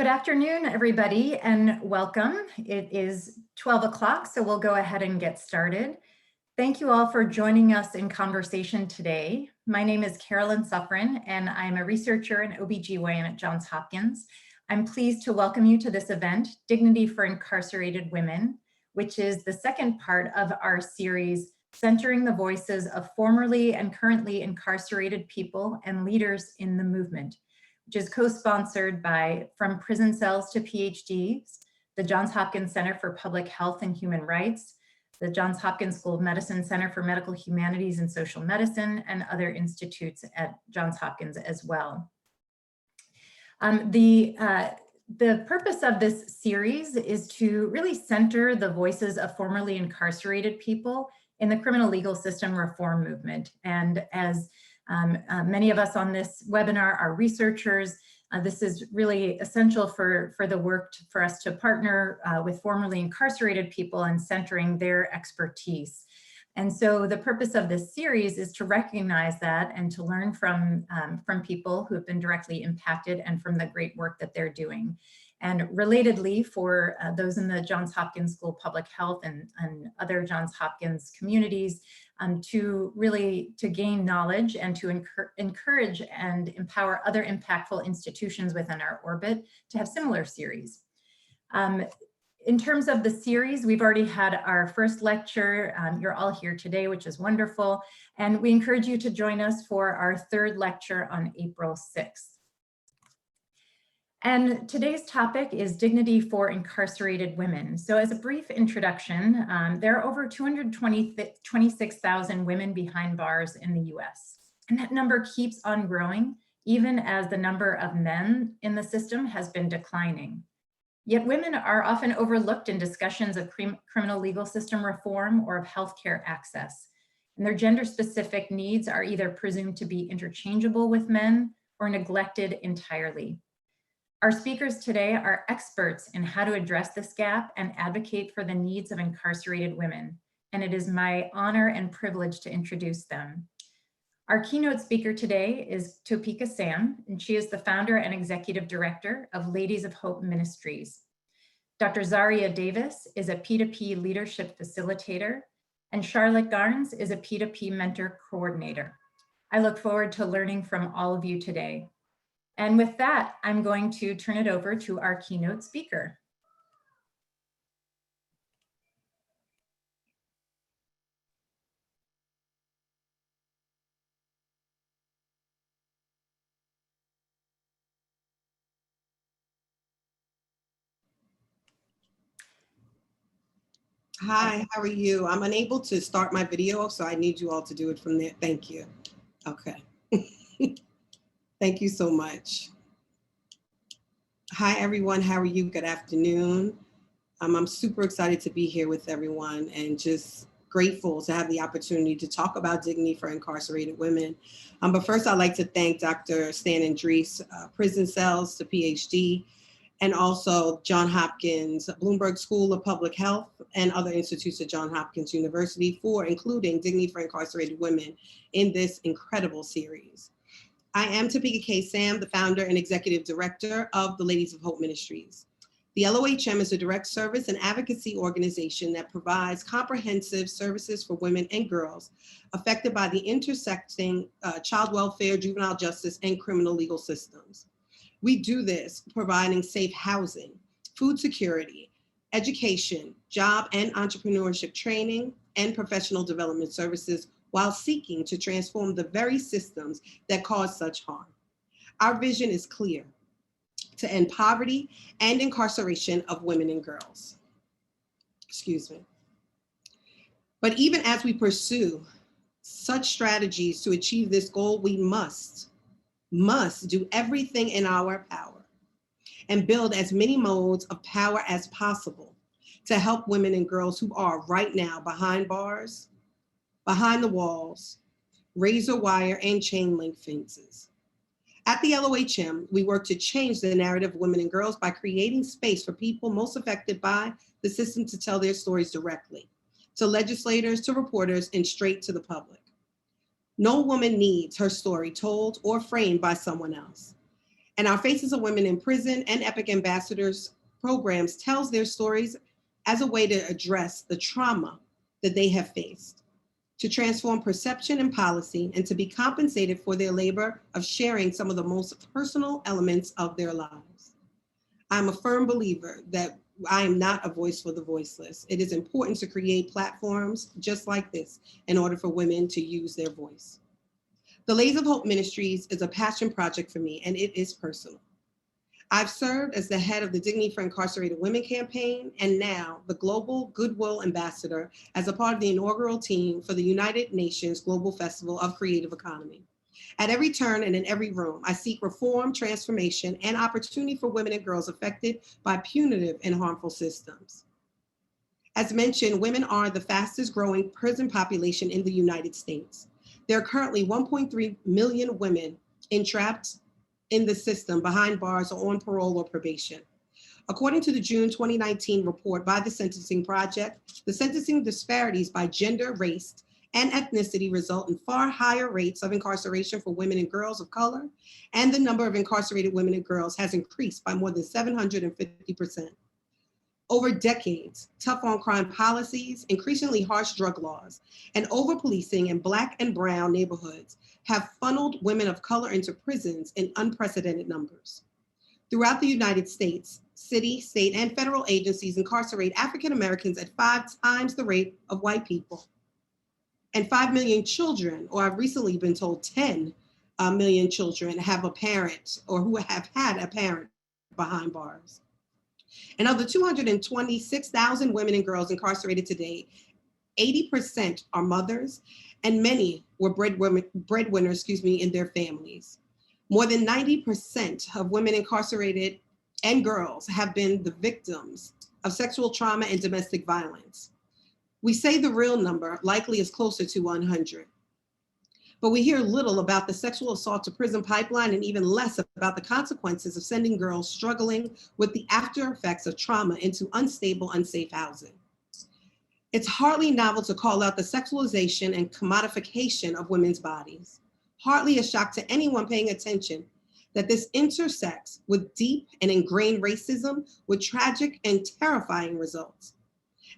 Good afternoon, everybody, and welcome. It is 12 o'clock, so we'll go ahead and get started. Thank you all for joining us in conversation today. My name is Carolyn Suffren, and I'm a researcher in OBGYN at Johns Hopkins. I'm pleased to welcome you to this event, Dignity for Incarcerated Women, which is the second part of our series, centering the voices of formerly and currently incarcerated people and leaders in the movement, which is co-sponsored by From Prison Cells to PhDs, the Johns Hopkins Center for Public Health and Human Rights, the Johns Hopkins School of Medicine Center for Medical Humanities and Social Medicine, and other institutes at Johns Hopkins as well. The purpose of this series is to really center the voices of formerly incarcerated people in the criminal legal system reform movement. And as many of us on this webinar are researchers, this is really essential for the work for us to partner with formerly incarcerated people and centering their expertise. And so the purpose of this series is to recognize that and to learn from people who have been directly impacted and from the great work that they're doing. And relatedly, for those in the Johns Hopkins School of Public Health and other Johns Hopkins communities, to gain knowledge and to encourage and empower other impactful institutions within our orbit to have similar series. In terms of the series, we've already had our first lecture. You're all here today, which is wonderful. And we encourage you to join us for our third lecture on April 6th. And today's topic is dignity for incarcerated women. So as a brief introduction, there are over 226,000 women behind bars in the US. And that number keeps on growing, even as the number of men in the system has been declining. Yet women are often overlooked in discussions of criminal legal system reform or of healthcare access. And their gender-specific needs are either presumed to be interchangeable with men or neglected entirely. Our speakers today are experts in how to address this gap and advocate for the needs of incarcerated women, and it is my honor and privilege to introduce them. Our keynote speaker today is Topeka Sam, and she is the founder and executive director of Ladies of Hope Ministries. Dr. Zaria Davis is a P2P leadership facilitator, and Charlotte Garnes is a P2P mentor coordinator. I look forward to learning from all of you today. And with that, I'm going to turn it over to our keynote speaker. Hi, how are you? I'm unable to start my video, so I need you all to do it from there. Thank you. Okay. Thank you so much. Hi, everyone. How are you? Good afternoon. I'm super excited to be here with everyone and just grateful to have the opportunity to talk about dignity for incarcerated women. But first, I'd like to thank Dr. Stan Andrees, Prison Cells to PhD, and also Johns Hopkins, Bloomberg School of Public Health, and other institutes at Johns Hopkins University for including Dignity for Incarcerated Women in this incredible series. I am Topeka K. Sam, the founder and executive director of the Ladies of Hope Ministries. The LOHM is a direct service and advocacy organization that provides comprehensive services for women and girls affected by the intersecting child welfare, juvenile justice, and criminal legal systems. We do this providing safe housing, food security, education, job and entrepreneurship training, and professional development services while seeking to transform the very systems that cause such harm. Our vision is clear: to end poverty and incarceration of women and girls. Excuse me. But even as we pursue such strategies to achieve this goal, we must do everything in our power and build as many modes of power as possible to help women and girls who are right now behind bars, behind the walls, razor wire, and chain link fences. At the LOHM, we work to change the narrative of women and girls by creating space for people most affected by the system to tell their stories directly, to legislators, to reporters, and straight to the public. No woman needs her story told or framed by someone else. And our Faces of Women in Prison and Epic Ambassadors programs tells their stories as a way to address the trauma that they have faced, to transform perception and policy, and to be compensated for their labor of sharing some of the most personal elements of their lives. I'm a firm believer that I am not a voice for the voiceless. It is important to create platforms just like this in order for women to use their voice. The Ladies of Hope Ministries is a passion project for me, and it is personal. I've served as the head of the Dignity for Incarcerated Women campaign, and now the Global Goodwill Ambassador as a part of the inaugural team for the United Nations Global Festival of Creative Economy. At every turn and in every room, I seek reform, transformation, and opportunity for women and girls affected by punitive and harmful systems. As mentioned, women are the fastest growing prison population in the United States. There are currently 1.3 million women entrapped in the system behind bars or on parole or probation. According to the June 2019 report by the Sentencing Project, the sentencing disparities by gender, race, and ethnicity result in far higher rates of incarceration for women and girls of color, and the number of incarcerated women and girls has increased by more than 750%. Over decades, tough on crime policies, increasingly harsh drug laws, and over-policing in Black and brown neighborhoods have funneled women of color into prisons in unprecedented numbers. Throughout the United States, city, state, and federal agencies incarcerate African Americans at 5 times the rate of white people. And 5 million children, or I've recently been told 10 million children have a parent or who have had a parent behind bars. And of the 226,000 women and girls incarcerated today, 80% are mothers, and many were breadwinners, in their families. More than 90% of women incarcerated and girls have been the victims of sexual trauma and domestic violence. We say the real number likely is closer to 100. But we hear little about the sexual assault to prison pipeline and even less about the consequences of sending girls struggling with the after effects of trauma into unstable, unsafe housing. It's hardly novel to call out the sexualization and commodification of women's bodies. Hardly a shock to anyone paying attention that this intersects with deep and ingrained racism with tragic and terrifying results.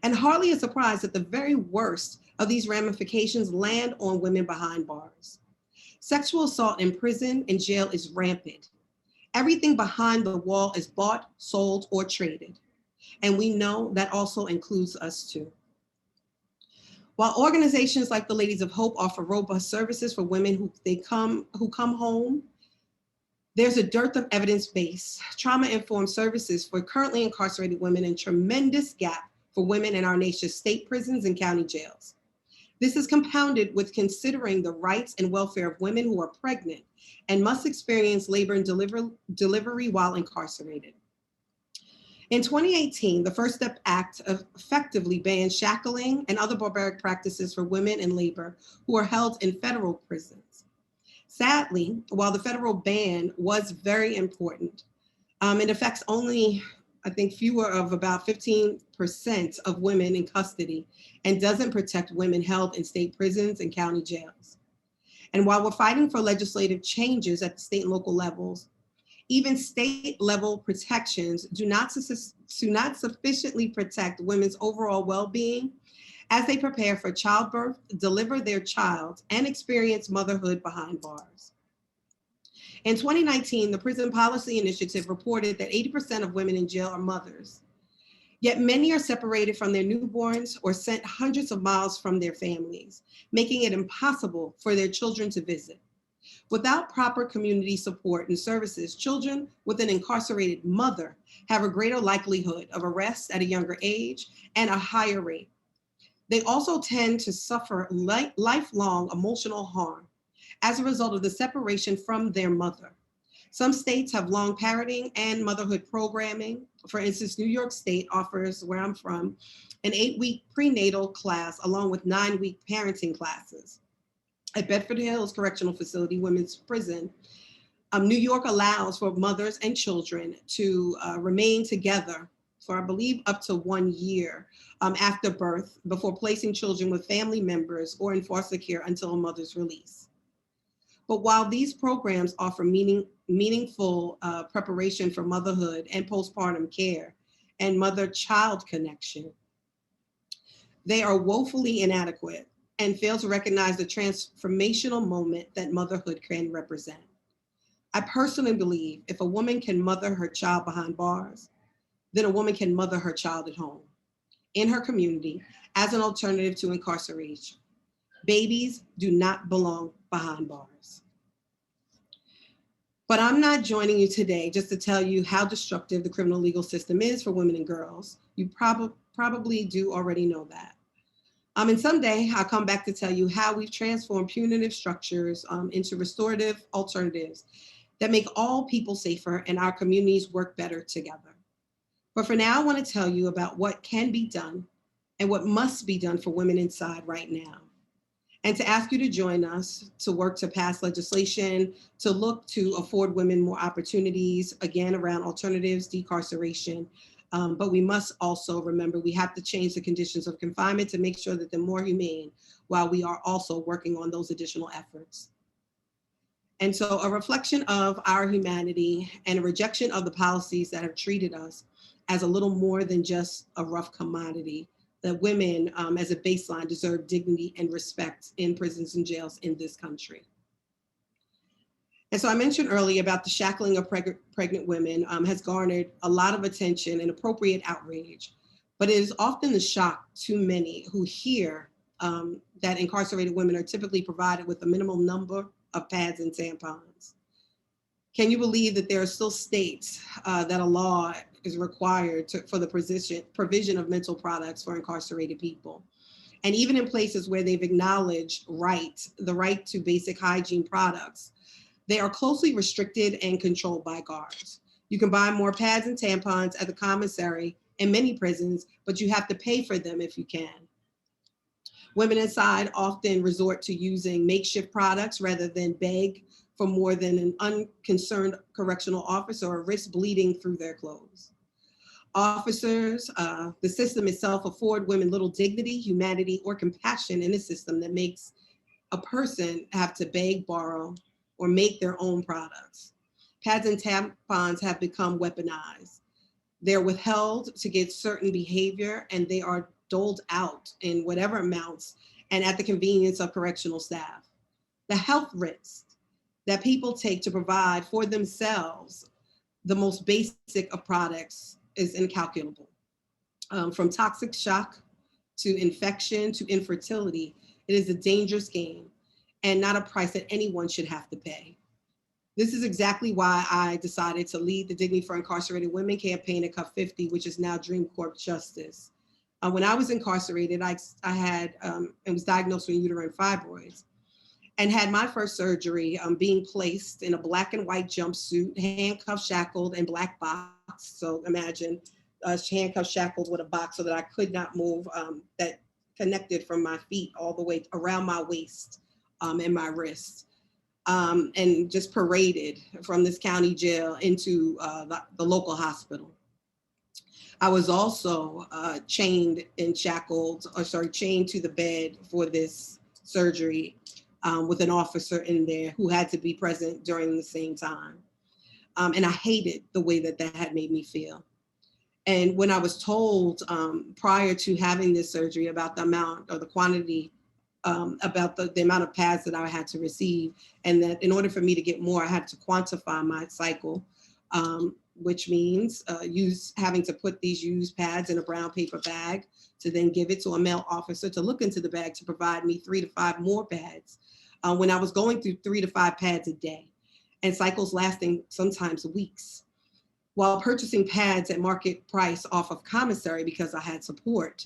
And hardly a surprise that the very worst of these ramifications land on women behind bars. Sexual assault in prison and jail is rampant. Everything behind the wall is bought, sold, or traded. And we know that also includes us too. While organizations like the Ladies of Hope offer robust services for women who come home, there's a dearth of evidence-based, trauma-informed services for currently incarcerated women and tremendous gap for women in our nation's state prisons and county jails. This is compounded with considering the rights and welfare of women who are pregnant and must experience labor and delivery while incarcerated. In 2018, the First Step Act effectively banned shackling and other barbaric practices for women in labor who are held in federal prisons. Sadly, while the federal ban was very important, it affects only, I think, fewer of about 15% of women in custody and doesn't protect women held in state prisons and county jails. And while we're fighting for legislative changes at the state and local levels, even state level protections do not sufficiently protect women's overall well-being as they prepare for childbirth, deliver their child, and experience motherhood behind bars. In 2019, the Prison Policy Initiative reported that 80% of women in jail are mothers, yet many are separated from their newborns or sent hundreds of miles from their families, making it impossible for their children to visit. Without proper community support and services, children with an incarcerated mother have a greater likelihood of arrest at a younger age and a higher rate. They also tend to suffer lifelong emotional harm as a result of the separation from their mother. Some states have long parenting and motherhood programming. For instance, New York State offers, where I'm from, an 8-week prenatal class along with 9-week parenting classes. At Bedford Hills Correctional Facility, Women's Prison, New York allows for mothers and children to remain together for, I believe, up to 1 year after birth before placing children with family members or in foster care until a mother's release. But while these programs offer meaningful preparation for motherhood and postpartum care and mother-child connection, they are woefully inadequate and fail to recognize the transformational moment that motherhood can represent. I personally believe if a woman can mother her child behind bars, then a woman can mother her child at home, in her community, as an alternative to incarceration. Babies do not belong behind bars. But I'm not joining you today just to tell you how destructive the criminal legal system is for women and girls. You probably do already know that. And someday I'll come back to tell you how we've transformed punitive structures into restorative alternatives that make all people safer and our communities work better together. But for now, I want to tell you about what can be done and what must be done for women inside right now. And to ask you to join us to work to pass legislation, to look to afford women more opportunities, again, around alternatives, decarceration. But we must also remember we have to change the conditions of confinement to make sure that they're more humane while we are also working on those additional efforts. And so a reflection of our humanity and a rejection of the policies that have treated us as a little more than just a rough commodity, that women as a baseline deserve dignity and respect in prisons and jails in this country. And so I mentioned earlier about the shackling of pregnant women has garnered a lot of attention and appropriate outrage, but it is often the shock to many who hear that incarcerated women are typically provided with a minimal number of pads and tampons. Can you believe that there are still states that a law is required for the provision of mental products for incarcerated people? And even in places where they've acknowledged the right to basic hygiene products, they are closely restricted and controlled by guards. You can buy more pads and tampons at the commissary in many prisons, but you have to pay for them if you can. Women inside often resort to using makeshift products rather than beg for more than an unconcerned correctional officer or risk bleeding through their clothes. Officers, the system itself afford women little dignity, humanity, or compassion in a system that makes a person have to beg, borrow, or make their own products. Pads and tampons have become weaponized. They're withheld to get certain behavior, and they are doled out in whatever amounts and at the convenience of correctional staff. The health risks that people take to provide for themselves the most basic of products is incalculable. From toxic shock to infection to infertility, it is a dangerous game and not a price that anyone should have to pay. This is exactly why I decided to lead the Dignity for Incarcerated Women campaign at Cup 50, which is now Dream Corp Justice. When I was incarcerated, I had and was diagnosed with uterine fibroids and had my first surgery being placed in a black and white jumpsuit, handcuffed, shackled, and black box. So imagine handcuffed, shackled with a box so that I could not move, that connected from my feet all the way around my waist and my wrists. And just paraded from this county jail into the local hospital. I was also chained to the bed for this surgery with an officer in there who had to be present during the same time. And I hated the way that had made me feel. And when I was told prior to having this surgery about the amount or the quantity, about the amount of pads that I had to receive, and that in order for me to get more, I had to quantify my cycle, which means having to put these used pads in a brown paper bag to then give it to a male officer to look into the bag to provide me 3 to 5 more pads when I was going through 3 to 5 pads a day and cycles lasting sometimes weeks, while purchasing pads at market price off of commissary because I had support.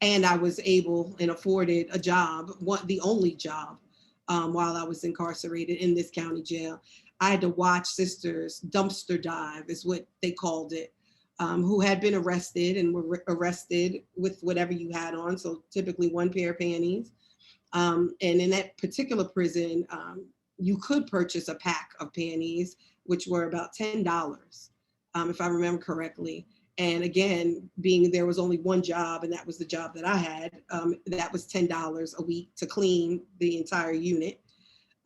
And I was able and afforded a job, the only job while I was incarcerated in this county jail. I had to watch sisters dumpster dive is what they called it, who had been arrested and were arrested with whatever you had on. So typically 1 pair of panties. And in that particular prison, you could purchase a pack of panties, which were about $10, if I remember correctly. And again, there was only one job, and that was the job that I had. That was $10 a week to clean the entire unit.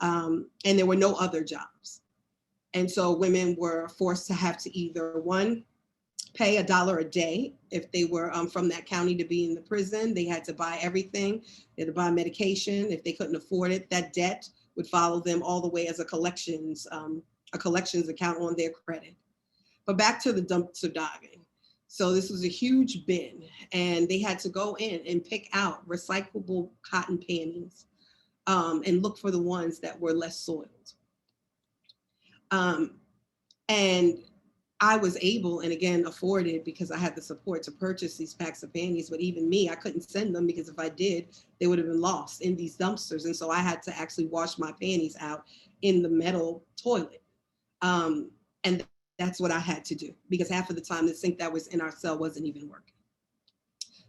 And there were no other jobs. And so women were forced to have to either, one, pay $1 a day if they were from that county to be in the prison. They had to buy everything. They had to buy medication. If they couldn't afford it, that debt would follow them all the way as a collections account on their credit. But back to the dumpster diving. So this was a huge bin, and they had to go in and pick out recyclable cotton panties and look for the ones that were less soiled. And I was able, and again, afforded because I had the support to purchase these packs of panties, but even me, I couldn't send them because if I did, they would have been lost in these dumpsters. And so I had to actually wash my panties out in the metal toilet. And that's what I had to do because half of the time the sink that was in our cell wasn't even working.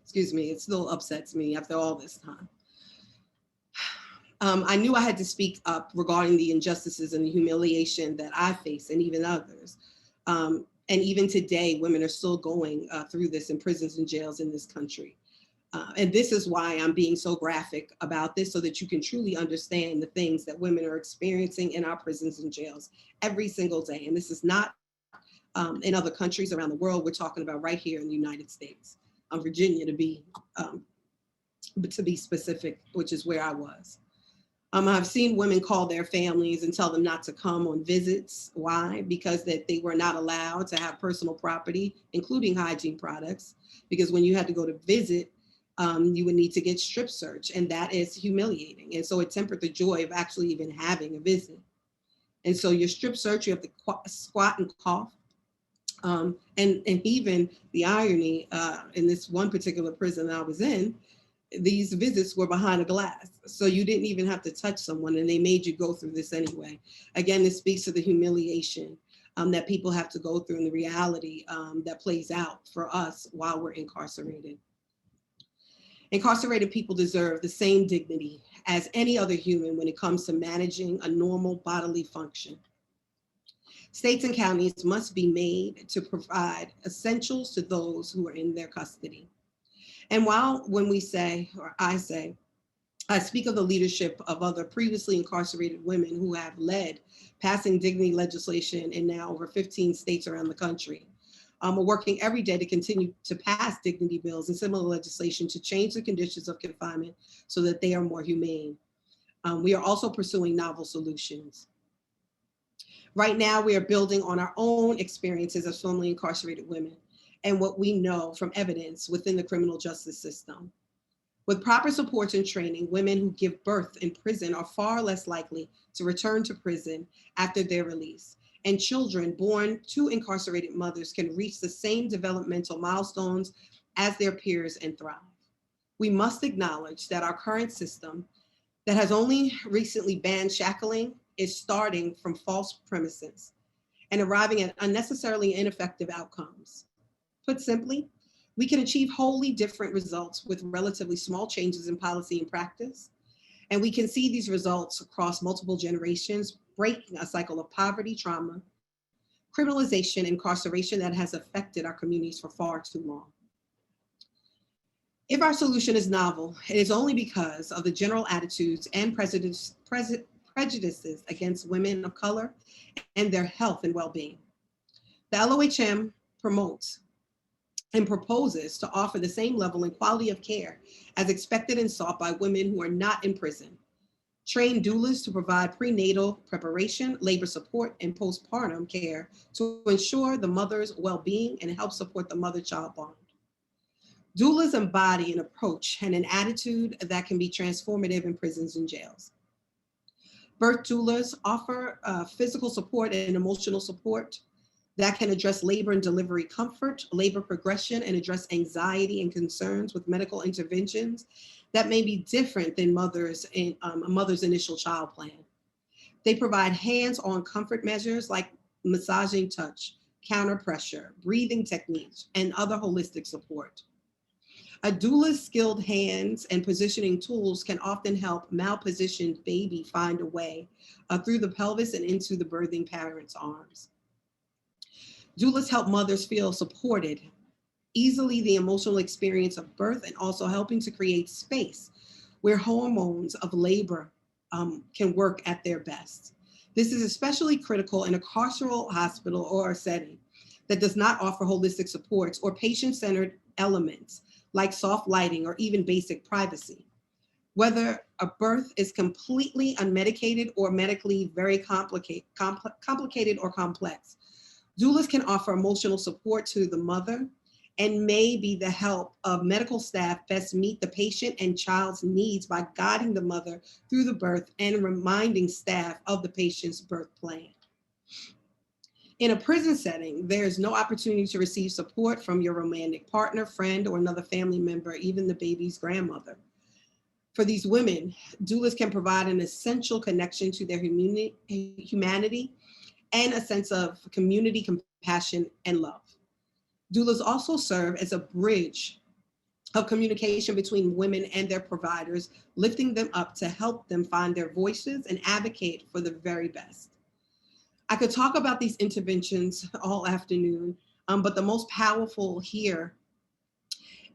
Excuse me, it still upsets me after all this time. I knew I had to speak up regarding the injustices and the humiliation that I face and even others. And even today, women are still going through this in prisons and jails in this country. And this is why I'm being so graphic about this, so that you can truly understand the things that women are experiencing in our prisons and jails every single day. And this is not in other countries around the world. We're talking about right here in the United States, Virginia to be specific, which is where I was. I've seen women call their families and tell them not to come on visits. Why? Because that they were not allowed to have personal property, including hygiene products. Because when you had to go to visit, you would need to get strip searched, and that is humiliating. And so it tempered the joy of actually even having a visit. And so your strip search, you have to squat and cough. And even the irony in this one particular prison that I was in, these visits were behind a glass. So you didn't even have to touch someone, and they made you go through this anyway. Again, this speaks to the humiliation that people have to go through and the reality that plays out for us while we're incarcerated. Incarcerated people deserve the same dignity as any other human when it comes to managing a normal bodily function. States and counties must be made to provide essentials to those who are in their custody. And when we say, or I say, I speak of the leadership of other previously incarcerated women who have led passing dignity legislation in now over 15 states around the country. We're working every day to continue to pass dignity bills and similar legislation to change the conditions of confinement so that they are more humane. We are also pursuing novel solutions. Right now, we are building on our own experiences as formerly incarcerated women and what we know from evidence within the criminal justice system. With proper supports and training, women who give birth in prison are far less likely to return to prison after their release. And children born to incarcerated mothers can reach the same developmental milestones as their peers and thrive. We must acknowledge that our current system that has only recently banned shackling is starting from false premises and arriving at unnecessarily ineffective outcomes. Put simply, we can achieve wholly different results with relatively small changes in policy and practice. And we can see these results across multiple generations, breaking a cycle of poverty, trauma, criminalization, incarceration that has affected our communities for far too long. If our solution is novel, it is only because of the general attitudes and prejudices against women of color and their health and well-being. The LOHM promotes and proposes to offer the same level and quality of care as expected and sought by women who are not in prison. Train doulas to provide prenatal preparation, labor support, and postpartum care to ensure the mother's well-being and help support the mother-child bond. Doulas embody an approach and an attitude that can be transformative in prisons and jails. Birth doulas offer physical support and emotional support that can address labor and delivery comfort, labor progression, and address anxiety and concerns with medical interventions that may be different than a mother's initial child plan. They provide hands-on comfort measures like massaging touch, counter pressure, breathing techniques, and other holistic support. A doula's skilled hands and positioning tools can often help malpositioned baby find a way through the pelvis and into the birthing parent's arms. Doulas help mothers feel supported, easily the emotional experience of birth, and also helping to create space where hormones of labor can work at their best. This is especially critical in a carceral hospital or a setting that does not offer holistic supports or patient-centered elements like soft lighting or even basic privacy. Whether a birth is completely unmedicated or medically very complicated or complex, doulas can offer emotional support to the mother and may be the help of medical staff best meet the patient and child's needs by guiding the mother through the birth and reminding staff of the patient's birth plan. In a prison setting, there is no opportunity to receive support from your romantic partner, friend, or another family member, even the baby's grandmother. For these women, doulas can provide an essential connection to their humanity and a sense of community, compassion, and love. Doulas also serve as a bridge of communication between women and their providers, lifting them up to help them find their voices and advocate for the very best. I could talk about these interventions all afternoon, but the most powerful here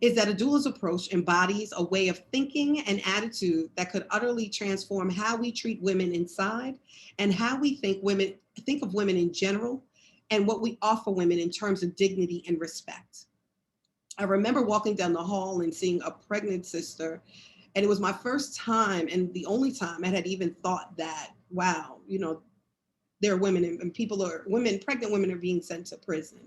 is that a doula's approach embodies a way of thinking and attitude that could utterly transform how we treat women inside and how we think of women in general and what we offer women in terms of dignity and respect. I remember walking down the hall and seeing a pregnant sister, and it was my first time and the only time I had even thought that, wow, you know, there are women and pregnant women are being sent to prison.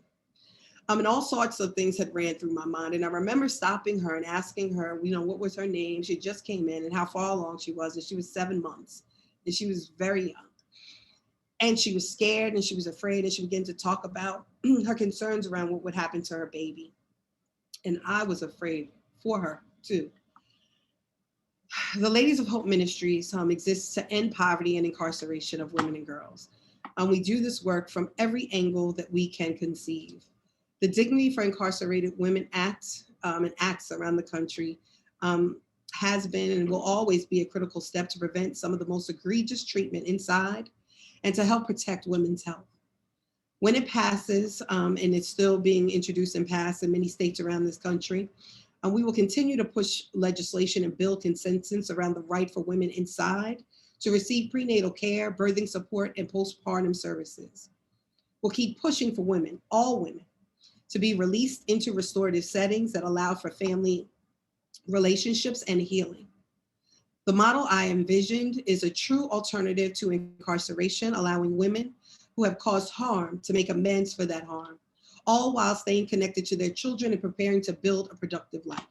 And all sorts of things had ran through my mind. And I remember stopping her and asking her, you know, what was her name? She just came in and how far along she was. And she was 7 months and she was very young. And she was scared and she was afraid, and she began to talk about her concerns around what would happen to her baby. And I was afraid for her too. The Ladies of Hope Ministries exists to end poverty and incarceration of women and girls. We do this work from every angle that we can conceive. The Dignity for Incarcerated Women Act and acts around the country has been and will always be a critical step to prevent some of the most egregious treatment inside and to help protect women's health. When it passes, and it's still being introduced and passed in many states around this country, we will continue to push legislation and build consensus around the right for women inside to receive prenatal care, birthing support, and postpartum services. We'll keep pushing for women, all women, to be released into restorative settings that allow for family relationships and healing. The model I envisioned is a true alternative to incarceration, allowing women who have caused harm to make amends for that harm, all while staying connected to their children and preparing to build a productive life.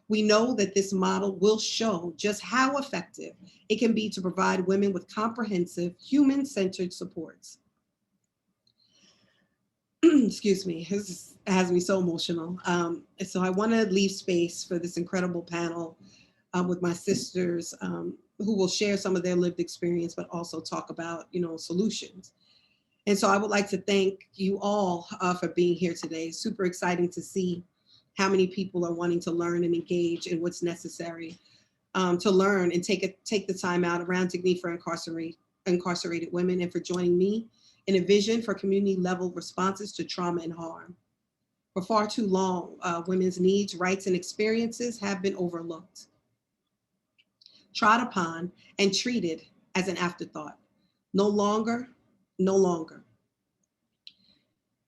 We know that this model will show just how effective it can be to provide women with comprehensive, human-centered supports. Excuse me, this has me so emotional. So I want to leave space for this incredible panel with my sisters who will share some of their lived experience, but also talk about, you know, solutions. And so I would like to thank you all for being here today. Super exciting to see how many people are wanting to learn and engage in what's necessary to learn and take the time out around dignity for incarcerated women, and for joining me in a vision for community level responses to trauma and harm. For far too long, women's needs, rights, and experiences have been overlooked, trod upon, and treated as an afterthought. No longer.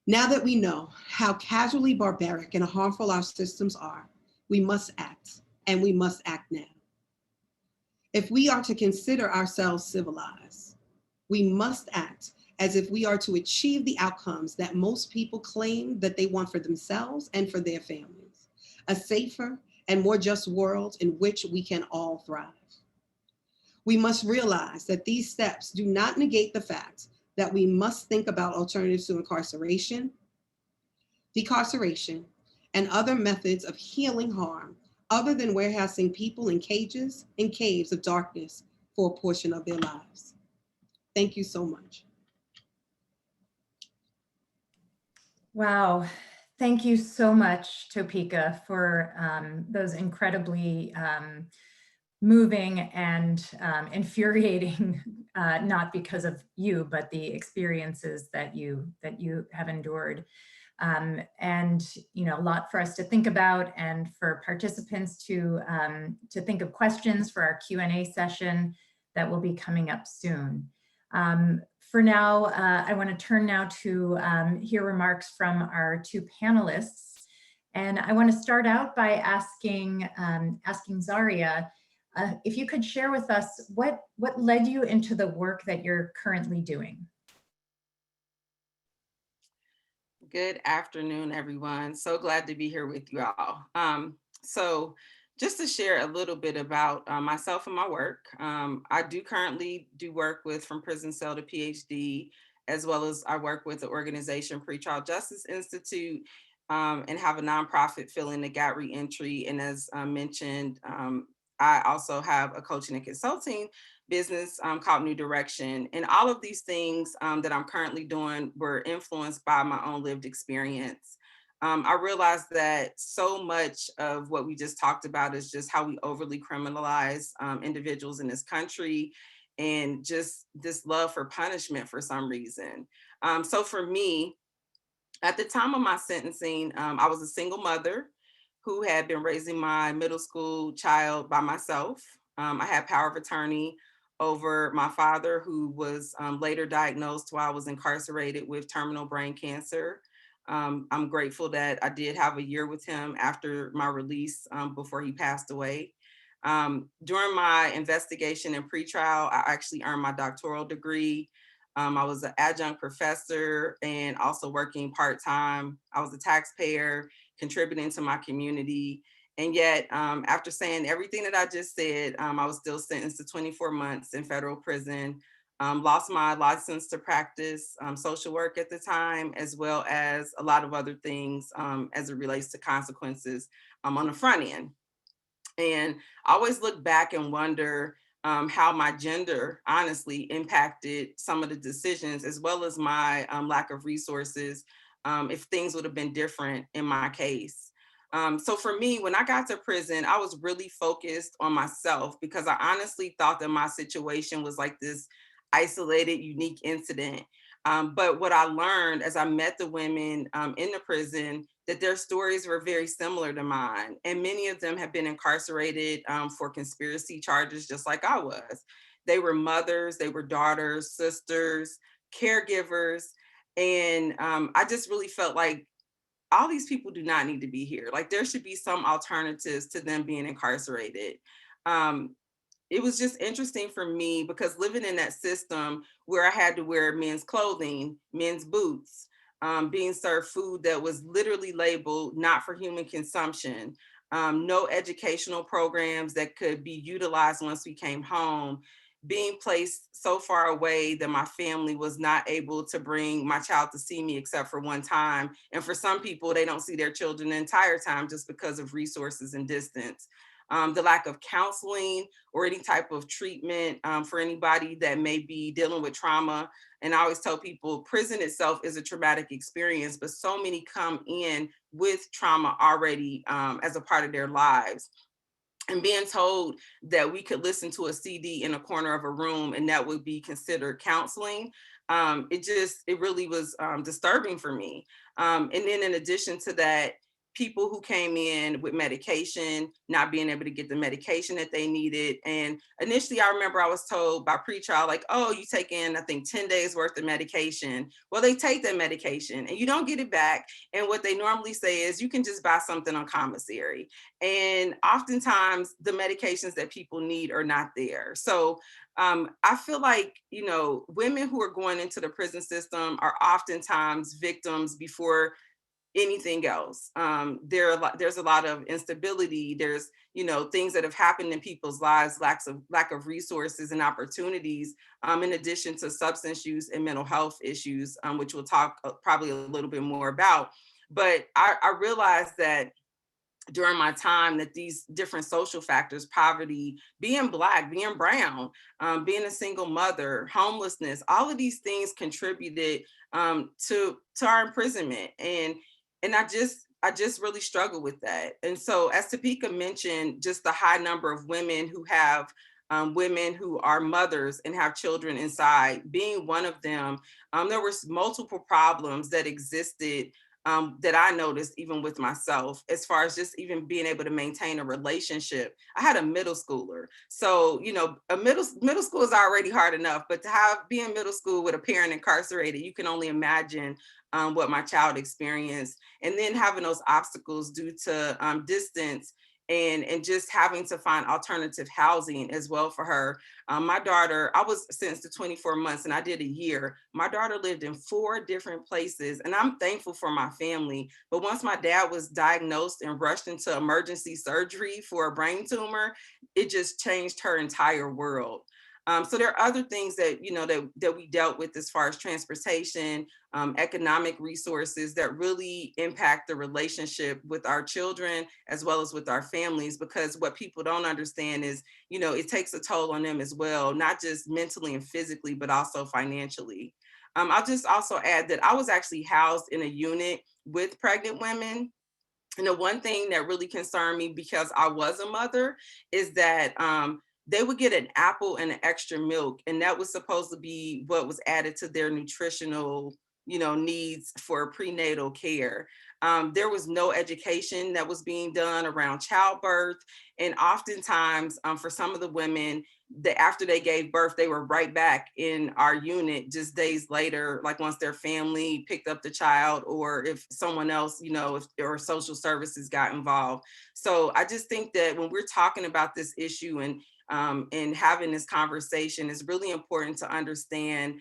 Now that we know how casually barbaric and harmful our systems are, we must act, and we must act now. If we are to consider ourselves civilized, we must act as if we are to achieve the outcomes that most people claim that they want for themselves and for their families, a safer and more just world in which we can all thrive. We must realize that these steps do not negate the fact that we must think about alternatives to incarceration, decarceration, and other methods of healing harm other than warehousing people in cages and caves of darkness for a portion of their lives. Thank you so much. Wow. Thank you so much, Topeka, for those incredibly moving and infuriating, not because of you, but the experiences that you have endured. And you know, a lot for us to think about, and for participants to think of questions for our Q&A session. that will be coming up soon. For now, I want to turn now to hear remarks from our two panelists. And I want to start out by asking Zaria, if you could share with us what led you into the work that you're currently doing. Good afternoon, everyone. So glad to be here with you all. So just to share a little bit about myself and my work, I do currently do work with From Prison Cell to PhD, as well as I work with the organization Pretrial Justice Institute, and have a nonprofit Filling the Gap Reentry. And as mentioned, I also have a coaching and consulting business called New Direction. And all of these things that I'm currently doing were influenced by my own lived experience. I realized that so much of what we just talked about is just how we overly criminalize individuals in this country, and just this love for punishment for some reason. So for me, at the time of my sentencing, I was a single mother who had been raising my middle school child by myself. I had power of attorney over my father, who was later diagnosed while I was incarcerated with terminal brain cancer. I'm grateful that I did have a year with him after my release before he passed away. During my investigation and pretrial, I actually earned my doctoral degree. I was an adjunct professor and also working part-time. I was a taxpayer, contributing to my community. And yet, after saying everything that I just said, I was still sentenced to 24 months in federal prison, lost my license to practice social work at the time, as well as a lot of other things as it relates to consequences on the front end. And I always look back and wonder how my gender honestly impacted some of the decisions, as well as my lack of resources, if things would have been different in my case. So for me, when I got to prison, I was really focused on myself, because I honestly thought that my situation was like this isolated, unique incident. But what I learned as I met the women in the prison, that their stories were very similar to mine. And many of them have been incarcerated for conspiracy charges, just like I was. They were mothers, they were daughters, sisters, caregivers. And I just really felt like all these people do not need to be here. Like, there should be some alternatives to them being incarcerated. It was just interesting for me, because living in that system where I had to wear men's clothing, men's boots, being served food that was literally labeled not for human consumption, no educational programs that could be utilized once we came home, being placed so far away that my family was not able to bring my child to see me except for one time. And for some people, they don't see their children the entire time just because of resources and distance. The lack of counseling or any type of treatment for anybody that may be dealing with trauma. And I always tell people, prison itself is a traumatic experience, but so many come in with trauma already as a part of their lives. And being told that we could listen to a CD in a corner of a room and that would be considered counseling, it really was disturbing for me. And then in addition to that, people who came in with medication, not being able to get the medication that they needed. And initially, I remember I was told by pretrial, like, oh, you take in, I think, 10 days worth of medication. Well, they take that medication and you don't get it back. And what they normally say is you can just buy something on commissary. And oftentimes the medications that people need are not there. So I feel like, women who are going into the prison system are oftentimes victims before anything else. There's a lot of instability. There's, things that have happened in people's lives, lack of resources and opportunities, in addition to substance use and mental health issues, which we'll talk probably a little bit more about. But I realized that during my time that these different social factors, poverty, being Black, being brown, being a single mother, homelessness, all of these things contributed to our imprisonment. And I just really struggle with that. And so, as Topeka mentioned, just the high number of women who are mothers and have children inside, being one of them, there were multiple problems that existed that I noticed even with myself, as far as just even being able to maintain a relationship. I had a middle schooler. So, you know, a middle school is already hard enough, but to be in middle school with a parent incarcerated, you can only imagine what my child experienced. And then having those obstacles due to distance and just having to find alternative housing as well for her. My daughter, I was sentenced to 24 months and I did a year. My daughter lived in 4 different places, and I'm thankful for my family. But once my dad was diagnosed and rushed into emergency surgery for a brain tumor, it just changed her entire world. So there are other things that, you know, that we dealt with as far as transportation, economic resources that really impact the relationship with our children as well as with our families, because what people don't understand is, you know, it takes a toll on them as well, not just mentally and physically, but also financially. I'll just also add that I was actually housed in a unit with pregnant women. And the one thing that really concerned me, because I was a mother, is that they would get an apple and an extra milk, and that was supposed to be what was added to their nutritional, you know, needs for prenatal care. There was no education that was being done around childbirth, and oftentimes for some of the women, after they gave birth, they were right back in our unit just days later, like once their family picked up the child, or if someone else, you know, or social services got involved. So I just think that when we're talking about this issue and having this conversation, it's really important to understand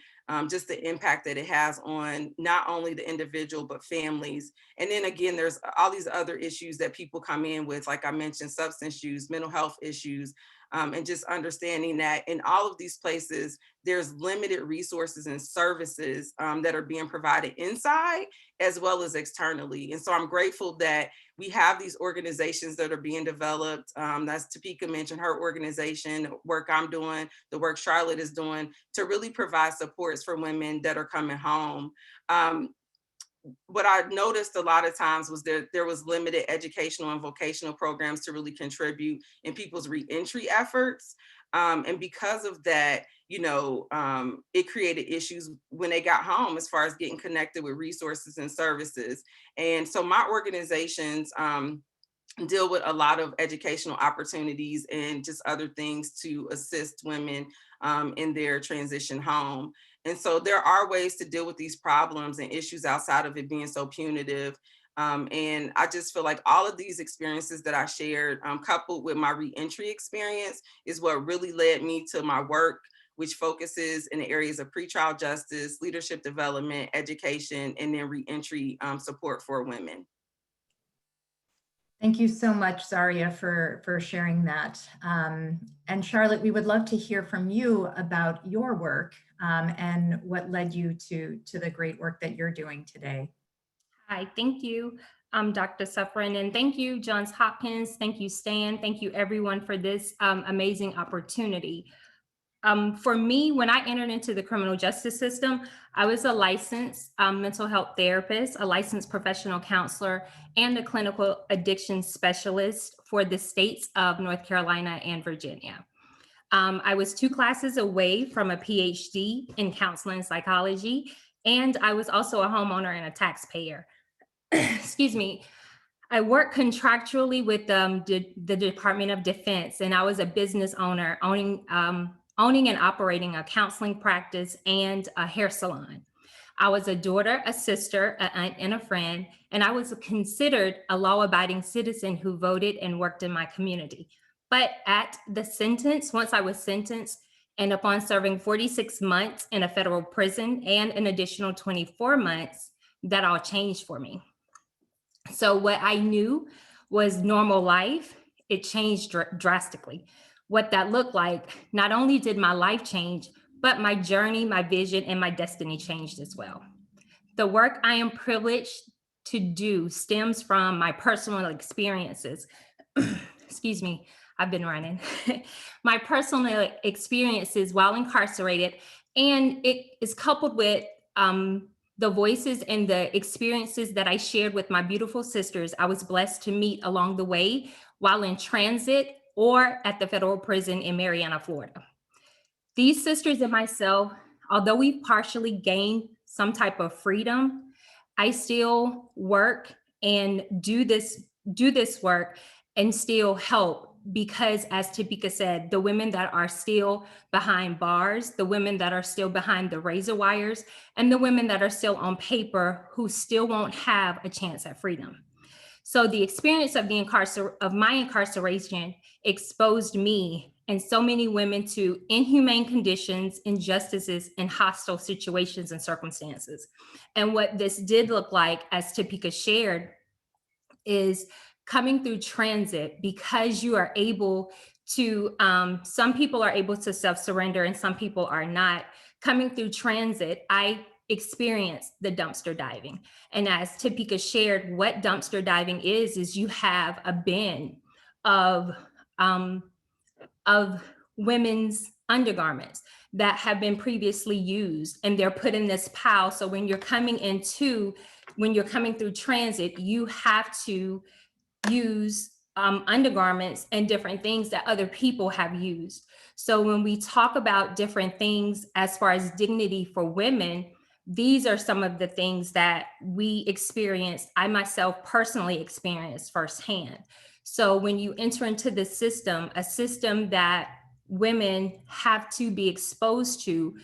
just the impact that it has on not only the individual, but families. And then again, there's all these other issues that people come in with, like I mentioned, substance use, mental health issues, and just understanding that in all of these places, there's limited resources and services that are being provided inside as well as externally. And so I'm grateful that we have these organizations that are being developed. That's Topeka mentioned her organization, work I'm doing, the work Charlotte is doing, to really provide supports for women that are coming home. What I noticed a lot of times was there was limited educational and vocational programs to really contribute in people's reentry efforts. And because of that, you know, it created issues when they got home as far as getting connected with resources and services. And so my organizations deal with a lot of educational opportunities and just other things to assist women in their transition home. And so there are ways to deal with these problems and issues outside of it being so punitive. And I just feel like all of these experiences that I shared, coupled with my reentry experience, is what really led me to my work, which focuses in the areas of pretrial justice, leadership development, education, and then reentry support for women. Thank you so much, Zaria, for sharing that. And Charlotte, we would love to hear from you about your work and what led you to the great work that you're doing today. Hi, thank you, Dr. Suffren, and thank you, Johns Hopkins. Thank you, Stan. Thank you, everyone, for this amazing opportunity. For me, when I entered into the criminal justice system, I was a licensed mental health therapist, a licensed professional counselor, and a clinical addiction specialist for the states of North Carolina and Virginia. I was 2 classes away from a PhD in counseling and psychology, and I was also a homeowner and a taxpayer. Excuse me. I worked contractually with the Department of Defense, and I was a business owner, owning and operating a counseling practice and a hair salon. I was a daughter, a sister, an aunt, and a friend, and I was considered a law-abiding citizen who voted and worked in my community. But at the sentence, once I was sentenced, and upon serving 46 months in a federal prison and an additional 24 months, that all changed for me. So what I knew was normal life, it changed drastically. What that looked like, not only did my life change, but my journey, my vision, and my destiny changed as well. The work I am privileged to do stems from my personal experiences. Excuse me, I've been running. My personal experiences while incarcerated, and it is coupled with the voices and the experiences that I shared with my beautiful sisters I was blessed to meet along the way while in transit or at the federal prison in Marianna, Florida. These sisters and myself, although we partially gained some type of freedom, I still work and do this work and still help, because as Topeka said, the women that are still behind bars, the women that are still behind the razor wires, and the women that are still on paper who still won't have a chance at freedom. So the experience of my incarceration exposed me and so many women to inhumane conditions, injustices, and hostile situations and circumstances. And what this did look like, as Topeka shared, is coming through transit, because you are able to, some people are able to self-surrender and some people are not. Coming through transit, I experienced the dumpster diving. And as Topeka shared, what dumpster diving is you have a bin of women's undergarments that have been previously used, and they're put in this pile. So when you're coming through transit, you have to use undergarments and different things that other people have used. So when we talk about different things as far as dignity for women, these are some of the things that we experienced, I myself personally experienced firsthand. So when you enter into the system, a system that women have to be exposed to,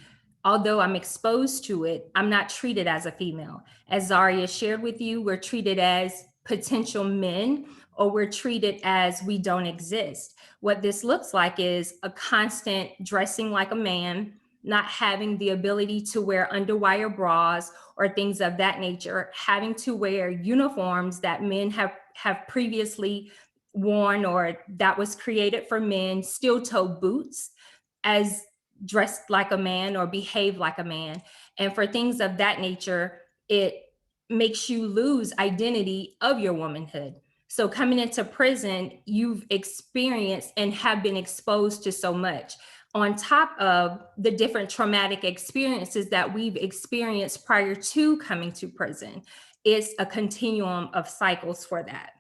although I'm exposed to it, I'm not treated as a female. As Zaria shared with you, we're treated as potential men, or we're treated as we don't exist. What this looks like is a constant dressing like a man, not having the ability to wear underwire bras or things of that nature, having to wear uniforms that men have previously worn or that was created for men, steel toe boots as dressed like a man or behave like a man. And for things of that nature, it makes you lose identity of your womanhood. So coming into prison, you've experienced and have been exposed to so much, on top of the different traumatic experiences that we've experienced prior to coming to prison. It's a continuum of cycles for that.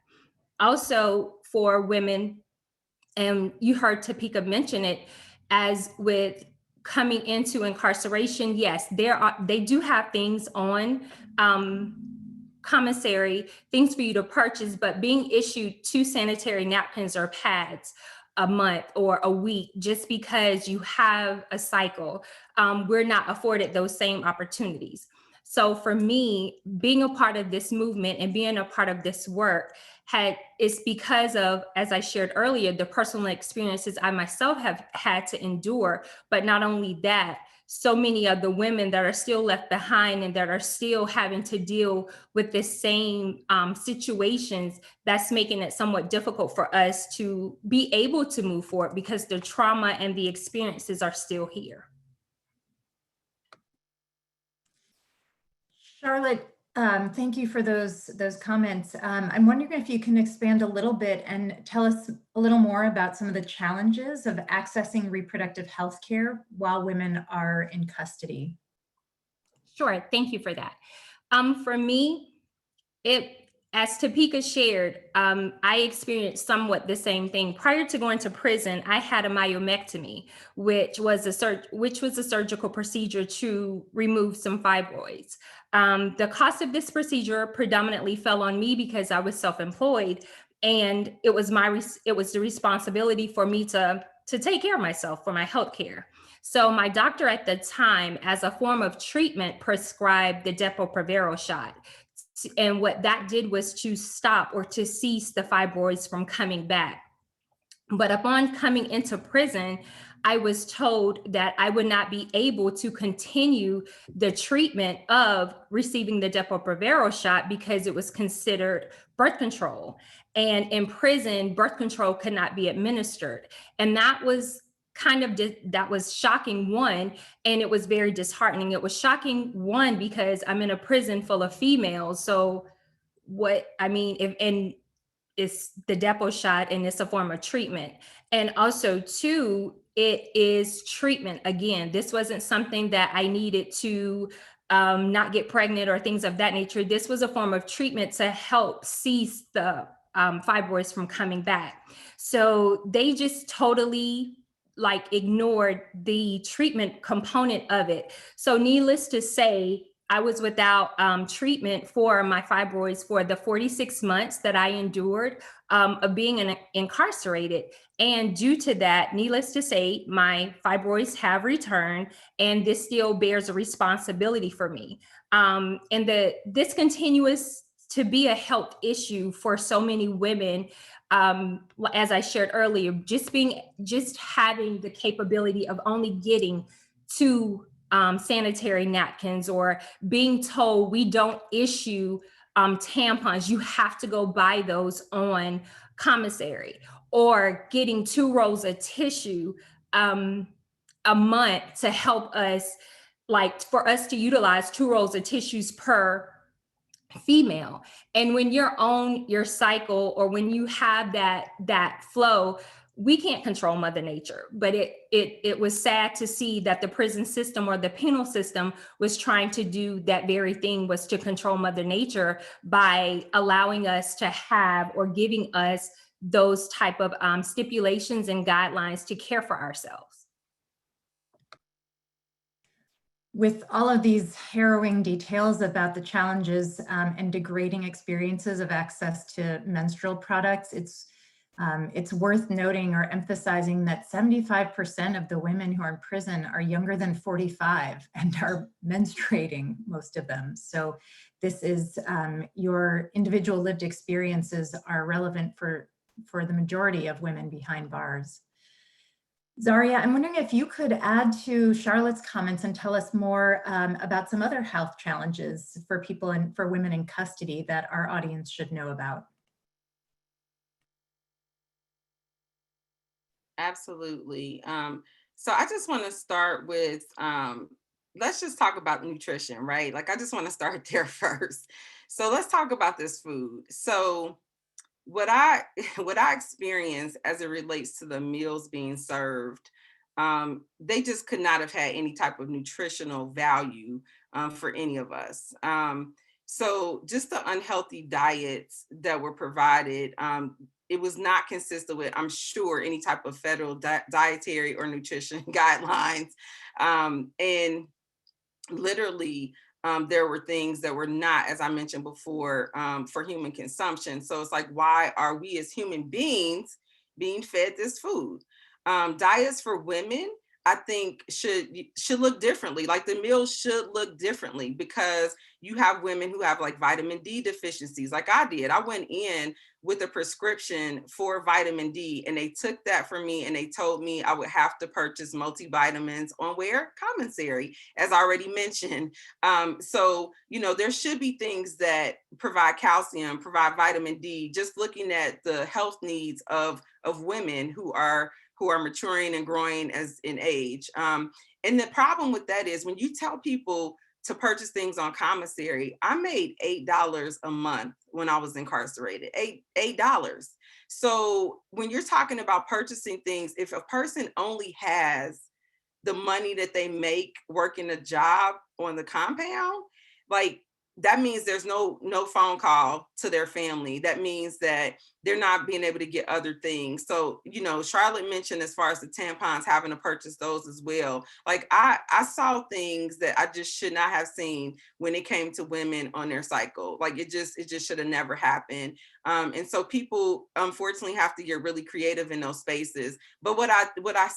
Also for women, and you heard Topeka mention it, as with coming into incarceration, yes, they do have things on commissary, things for you to purchase, but being issued 2 sanitary napkins or pads a month or a week just because you have a cycle, we're not afforded those same opportunities. So for me, being a part of this movement and being a part of this work is because of, as I shared earlier, the personal experiences I myself have had to endure. But not only that, so many of the women that are still left behind and that are still having to deal with the same situations, that's making it somewhat difficult for us to be able to move forward because the trauma and the experiences are still here. Charlotte, thank you for those comments. I'm wondering if you can expand a little bit and tell us a little more about some of the challenges of accessing reproductive health care while women are in custody. Sure, thank you for that. For me, as Topeka shared, I experienced somewhat the same thing. Prior to going to prison, I had a myomectomy, which was a surgical procedure to remove some fibroids. The cost of this procedure predominantly fell on me because I was self-employed, and it was the responsibility for me to take care of myself for my health care. So my doctor at the time, as a form of treatment, prescribed the Depo-Provera shot. And what that did was to stop or to cease the fibroids from coming back. But upon coming into prison, I was told that I would not be able to continue the treatment of receiving the Depo-Provera shot because it was considered birth control. And in prison, birth control could not be administered. And that was that was shocking, one, and it was very disheartening. It was shocking, one, because I'm in a prison full of females. So it's the Depo shot and it's a form of treatment. And also, two, it is treatment. Again, this wasn't something that I needed to not get pregnant or things of that nature. This was a form of treatment to help cease the fibroids from coming back. So they just totally ignored the treatment component of it. So needless to say, I was without treatment for my fibroids for the 46 months that I endured of being incarcerated. And due to that, needless to say, my fibroids have returned, and this still bears a responsibility for me. And this continues to be a health issue for so many women. As I shared earlier, just having the capability of only getting to sanitary napkins, or being told we don't issue tampons, you have to go buy those on commissary, or getting 2 rolls of tissue a month to help us, like for us to utilize 2 rolls of tissues per female. And when you're on your cycle, or when you have that flow, we can't control Mother Nature. But it was sad to see that the prison system or the penal system was trying to do that very thing, was to control Mother Nature by allowing us to have, or giving us, those type of stipulations and guidelines to care for ourselves. With all of these harrowing details about the challenges and degrading experiences of access to menstrual products, it's worth noting or emphasizing that 75% of the women who are in prison are younger than 45 and are menstruating, most of them. So this is, your individual lived experiences are relevant for the majority of women behind bars. Zaria, I'm wondering if you could add to Charlotte's comments and tell us more about some other health challenges for people and for women in custody that our audience should know about. Absolutely. So I just want to start with, let's just talk about nutrition, right? Like, I just want to start there first. So let's talk about this food. So what I experienced as it relates to the meals being served, they just could not have had any type of nutritional value for any of us. So just the unhealthy diets that were provided, it was not consistent with, I'm sure, any type of federal dietary or nutrition guidelines. And literally, there were things that were not, as I mentioned before, for human consumption. So it's like, why are we as human beings being fed this food? Diets for women, I think, should look differently. Like, the meals should look differently, because you have women who have like vitamin D deficiencies, like I did. I went in with a prescription for vitamin D, and they took that from me, and they told me I would have to purchase multivitamins on where? Commissary, as I already mentioned. So, there should be things that provide calcium, provide vitamin D, just looking at the health needs of women who are maturing and growing as in age. And the problem with that is, when you tell people to purchase things on commissary, I made $8 a month when I was incarcerated, $8. So when you're talking about purchasing things, if a person only has the money that they make working a job on the compound, like, that means there's no phone call to their family. That means that they're not being able to get other things. So, Charlotte mentioned, as far as the tampons, having to purchase those as well. Like, I saw things that I just should not have seen when it came to women on their cycle. Like, it just should have never happened. And so people, unfortunately, have to get really creative in those spaces. But what I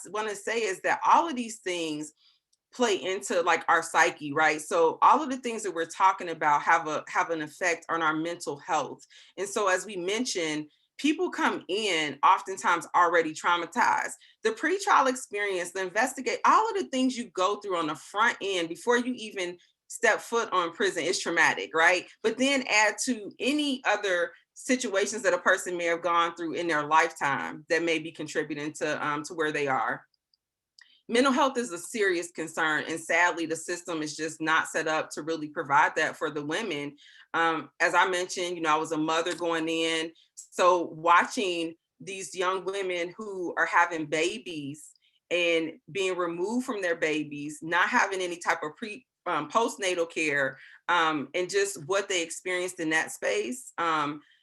want to say is that all of these things play into like our psyche, right? So all of the things that we're talking about have an effect on our mental health. And so, as we mentioned, people come in oftentimes already traumatized. The pretrial experience, the investigate, all of the things you go through on the front end before you even step foot on prison is traumatic, right? But then add to any other situations that a person may have gone through in their lifetime that may be contributing to where they are. Mental health is a serious concern, and sadly, the system is just not set up to really provide that for the women. As I mentioned, I was a mother going in, so watching these young women who are having babies and being removed from their babies, not having any type of postnatal care, and just what they experienced in that space.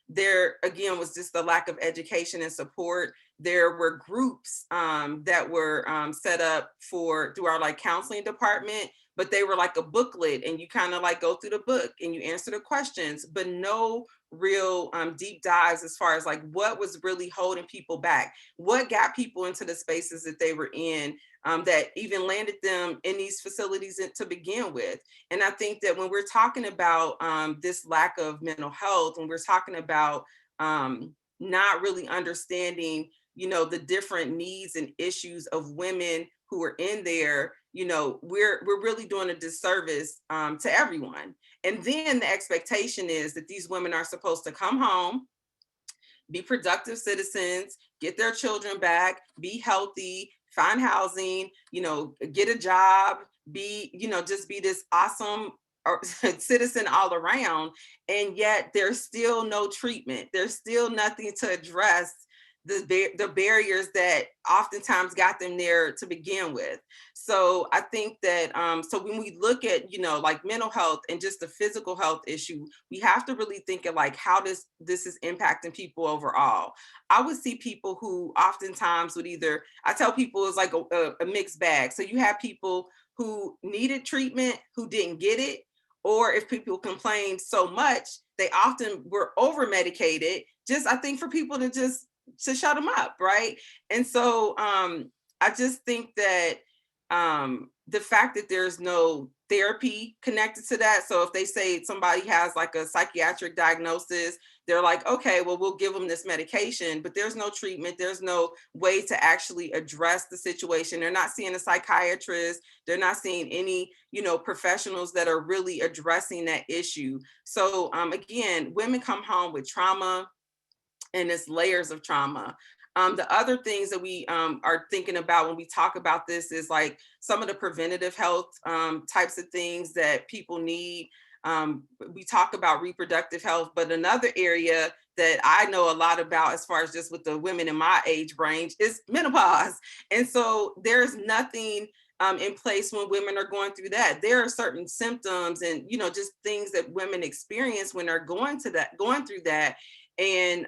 There again was just the lack of education and support. There were groups that were set up through our like counseling department, but they were like a booklet, and you kind of like go through the book and you answer the questions, but no real deep dives as far as like what was really holding people back, what got people into the spaces that they were in, that even landed them in these facilities to begin with. And I think that when we're talking about this lack of mental health, when we're talking about not really understanding, you know, the different needs and issues of women who are in there, you know, we're really doing a disservice to everyone. And then the expectation is that these women are supposed to come home, be productive citizens, get their children back, be healthy, find housing, you know, get a job, be, you know, just be this awesome citizen all around. And yet there's still no treatment. There's still nothing to address the barriers that oftentimes got them there to begin with. So I think that, so when we look at, you know, like mental health and just the physical health issue, we have to really think of like how this is impacting people overall. I would see people who oftentimes would either, I tell people it's like a mixed bag. So you have people who needed treatment, who didn't get it, or if people complained so much, they often were over medicated, just I think for people to shut them up, right? And so I just think that the fact that there's no therapy connected to that. So if they say somebody has like a psychiatric diagnosis, they're like, okay, well, we'll give them this medication, but there's no treatment. There's no way to actually address the situation. They're not seeing a psychiatrist. They're not seeing any, you know, professionals that are really addressing that issue. So again, women come home with trauma, and it's layers of trauma. The other things that we are thinking about when we talk about this is like some of the preventative health types of things that people need. We talk about reproductive health, but another area that I know a lot about as far as just with the women in my age range is menopause. And so there's nothing in place when women are going through that. There are certain symptoms and, you know, just things that women experience when they're going through that. And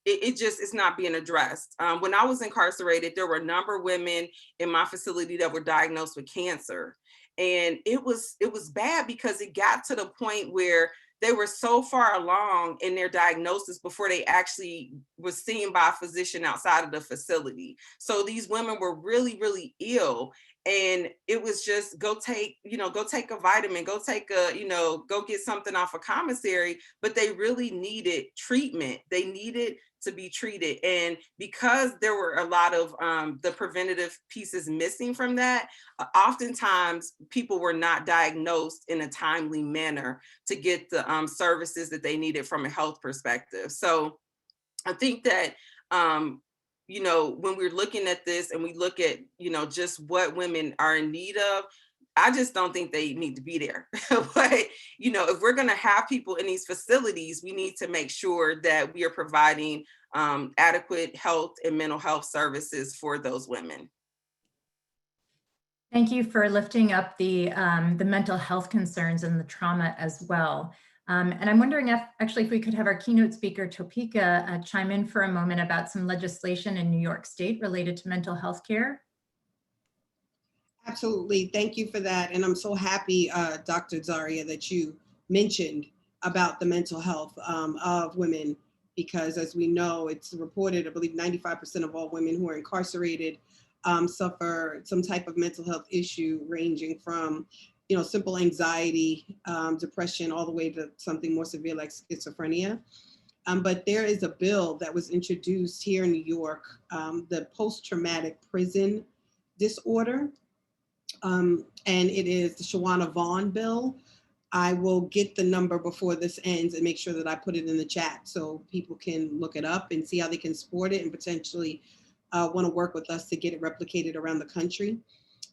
it's not being addressed. When I was incarcerated, there were a number of women in my facility that were diagnosed with cancer. And it was bad because it got to the point where they were so far along in their diagnosis before they actually was seen by a physician outside of the facility. So these women were really, really ill. And it was just go take a vitamin, go get something off a commissary, but they really needed treatment. They needed to be treated. And because there were a lot of the preventative pieces missing from that, oftentimes people were not diagnosed in a timely manner to get the services that they needed from a health perspective. So I think that, you know, when we're looking at this and we look at, you know, just what women are in need of, I just don't think they need to be there. But, you know, if we're going to have people in these facilities, we need to make sure that we are providing adequate health and mental health services for those women. Thank you for lifting up the mental health concerns and the trauma as well. And I'm wondering if we could have our keynote speaker, Topeka, chime in for a moment about some legislation in New York State related to mental health care. Absolutely. Thank you for that. And I'm so happy, Dr. Zaria, that you mentioned about the mental health of women, because as we know, it's reported, I believe 95% of all women who are incarcerated suffer some type of mental health issue, ranging from, you know, simple anxiety, depression, all the way to something more severe like schizophrenia. But there is a bill that was introduced here in New York, the post-traumatic prison disorder. And it is the Shawana Vaughn bill. I will get the number before this ends and make sure that I put it in the chat so people can look it up and see how they can support it and potentially want to work with us to get it replicated around the country.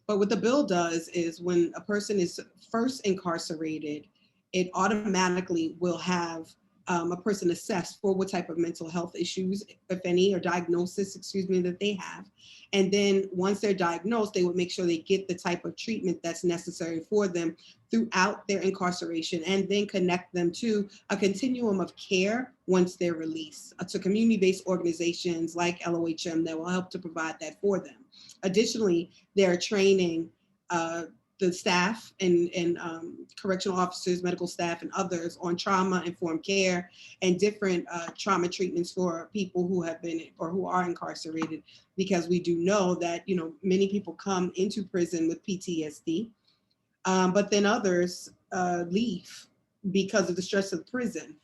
But what the bill does is when a person is first incarcerated, it automatically will have a person assessed for what type of mental health issues, if any, or diagnosis, that they have. And then once they're diagnosed, they would make sure they get the type of treatment that's necessary for them throughout their incarceration, and then connect them to a continuum of care once they're released, to community-based organizations like LOHM that will help to provide that for them. Additionally, they're training the staff and correctional officers, medical staff, and others on trauma-informed care and different trauma treatments for people who have been or who are incarcerated, because we do know that, you know, many people come into prison with PTSD, but then others leave because of the stress of prison,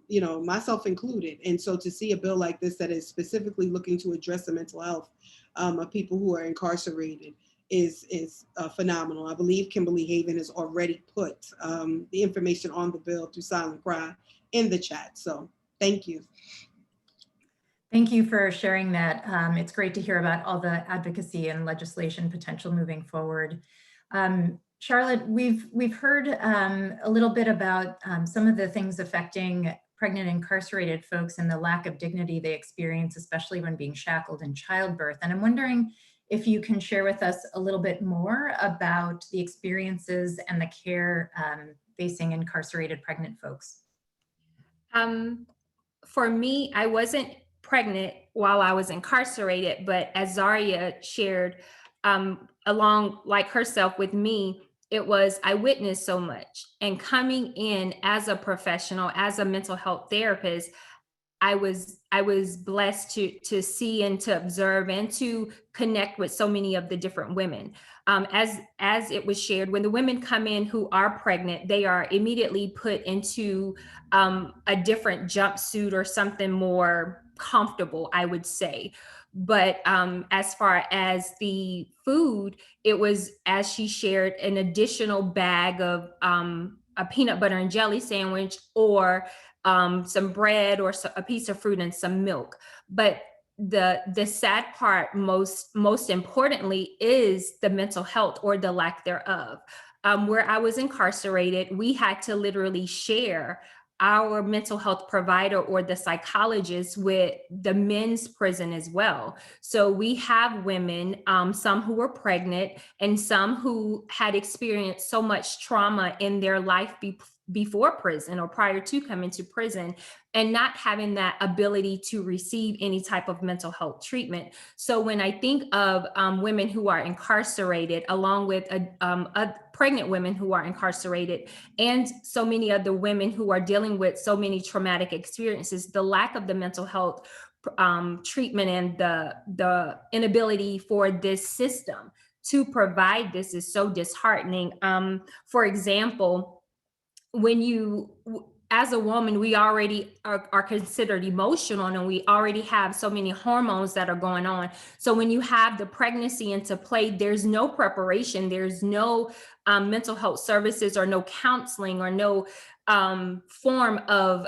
you know, myself included. And so to see a bill like this that is specifically looking to address the mental health of people who are incarcerated is phenomenal. I believe Kimberly Haven has already put the information on the bill through Silent Cry in the chat. So thank you. Thank you for sharing that. It's great to hear about all the advocacy and legislation potential moving forward. Charlotte, we've heard a little bit about some of the things affecting pregnant incarcerated folks and the lack of dignity they experience, especially when being shackled in childbirth. And I'm wondering if you can share with us a little bit more about the experiences and the care facing incarcerated pregnant folks. For me, I wasn't pregnant while I was incarcerated, but as Zaria shared, along like herself with me, I witnessed so much. And coming in as a professional, as a mental health therapist, I was blessed to see and to observe and to connect with so many of the different women. As it was shared, when the women come in who are pregnant, they are immediately put into a different jumpsuit or something more comfortable, I would say. But as far as the food, it was, as she shared, an additional bag of a peanut butter and jelly sandwich, or some bread, or a piece of fruit and some milk. But the sad part, most importantly, is the mental health or the lack thereof. Where I was incarcerated, we had to literally share our mental health provider or the psychologist with the men's prison as well. So we have women, some who were pregnant and some who had experienced so much trauma in their life before prison or prior to coming to prison, and not having that ability to receive any type of mental health treatment. So when I think of women who are incarcerated, along with pregnant women who are incarcerated, and so many other women who are dealing with so many traumatic experiences, the lack of the mental health treatment and the inability for this system to provide this is so disheartening. For example, when as a woman, we already are considered emotional, and we already have so many hormones that are going on. So when you have the pregnancy into play, there's no preparation, there's no mental health services, or no counseling, or no form of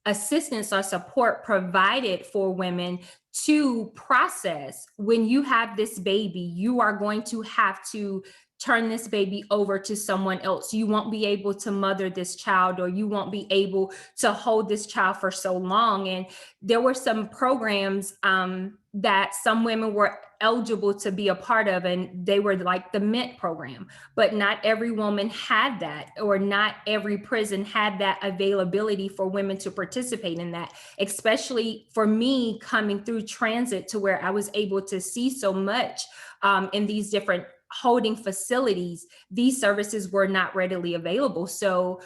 assistance or support provided for women to process. When you have this baby, you are going to have to turn this baby over to someone else. You won't be able to mother this child, or you won't be able to hold this child for so long. And there were some programs that some women were eligible to be a part of, and they were like the MENT program, but not every woman had that, or not every prison had that availability for women to participate in that, especially for me coming through transit to where I was able to see so much in these different holding facilities. These services were not readily available. So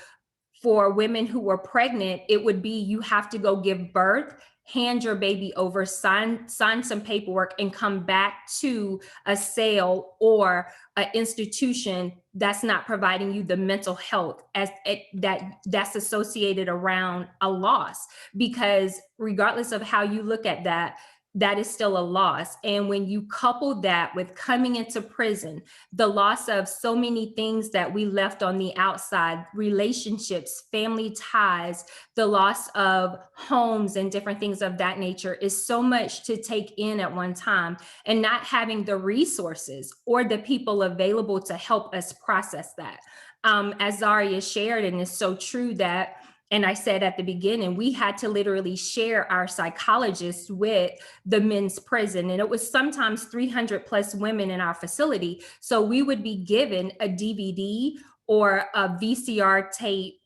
for women who were pregnant, it would be, you have to go give birth, hand your baby over, sign some paperwork, and come back to a cell or an institution that's not providing you the mental health that's associated around a loss. Because regardless of how you look at that, that is still a loss. And when you couple that with coming into prison, the loss of so many things that we left on the outside, relationships, family ties, the loss of homes and different things of that nature, is so much to take in at one time, and not having the resources or the people available to help us process that. As Zaria shared, and it's so true, that And I said at the beginning, we had to literally share our psychologists with the men's prison. And it was sometimes 300 plus women in our facility. So we would be given a DVD or a VCR tape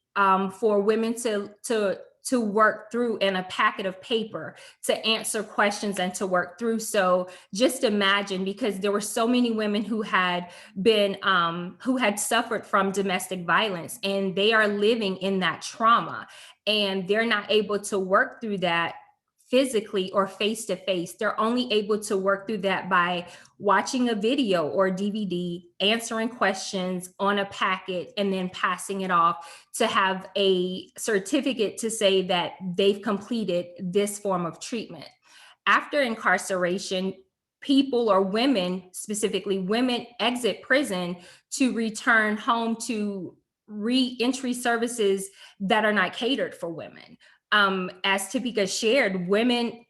for women to work through, in a packet of paper to answer questions and to work through. So just imagine, because there were so many women who had been, who had suffered from domestic violence, and they are living in that trauma, and they're not able to work through that physically or face to face. They're only able to work through that by watching a video or DVD, answering questions on a packet, and then passing it off to have a certificate to say that they've completed this form of treatment. After incarceration, people, or women, specifically women, exit prison to return home to re-entry services that are not catered for women. As Topeka shared, women,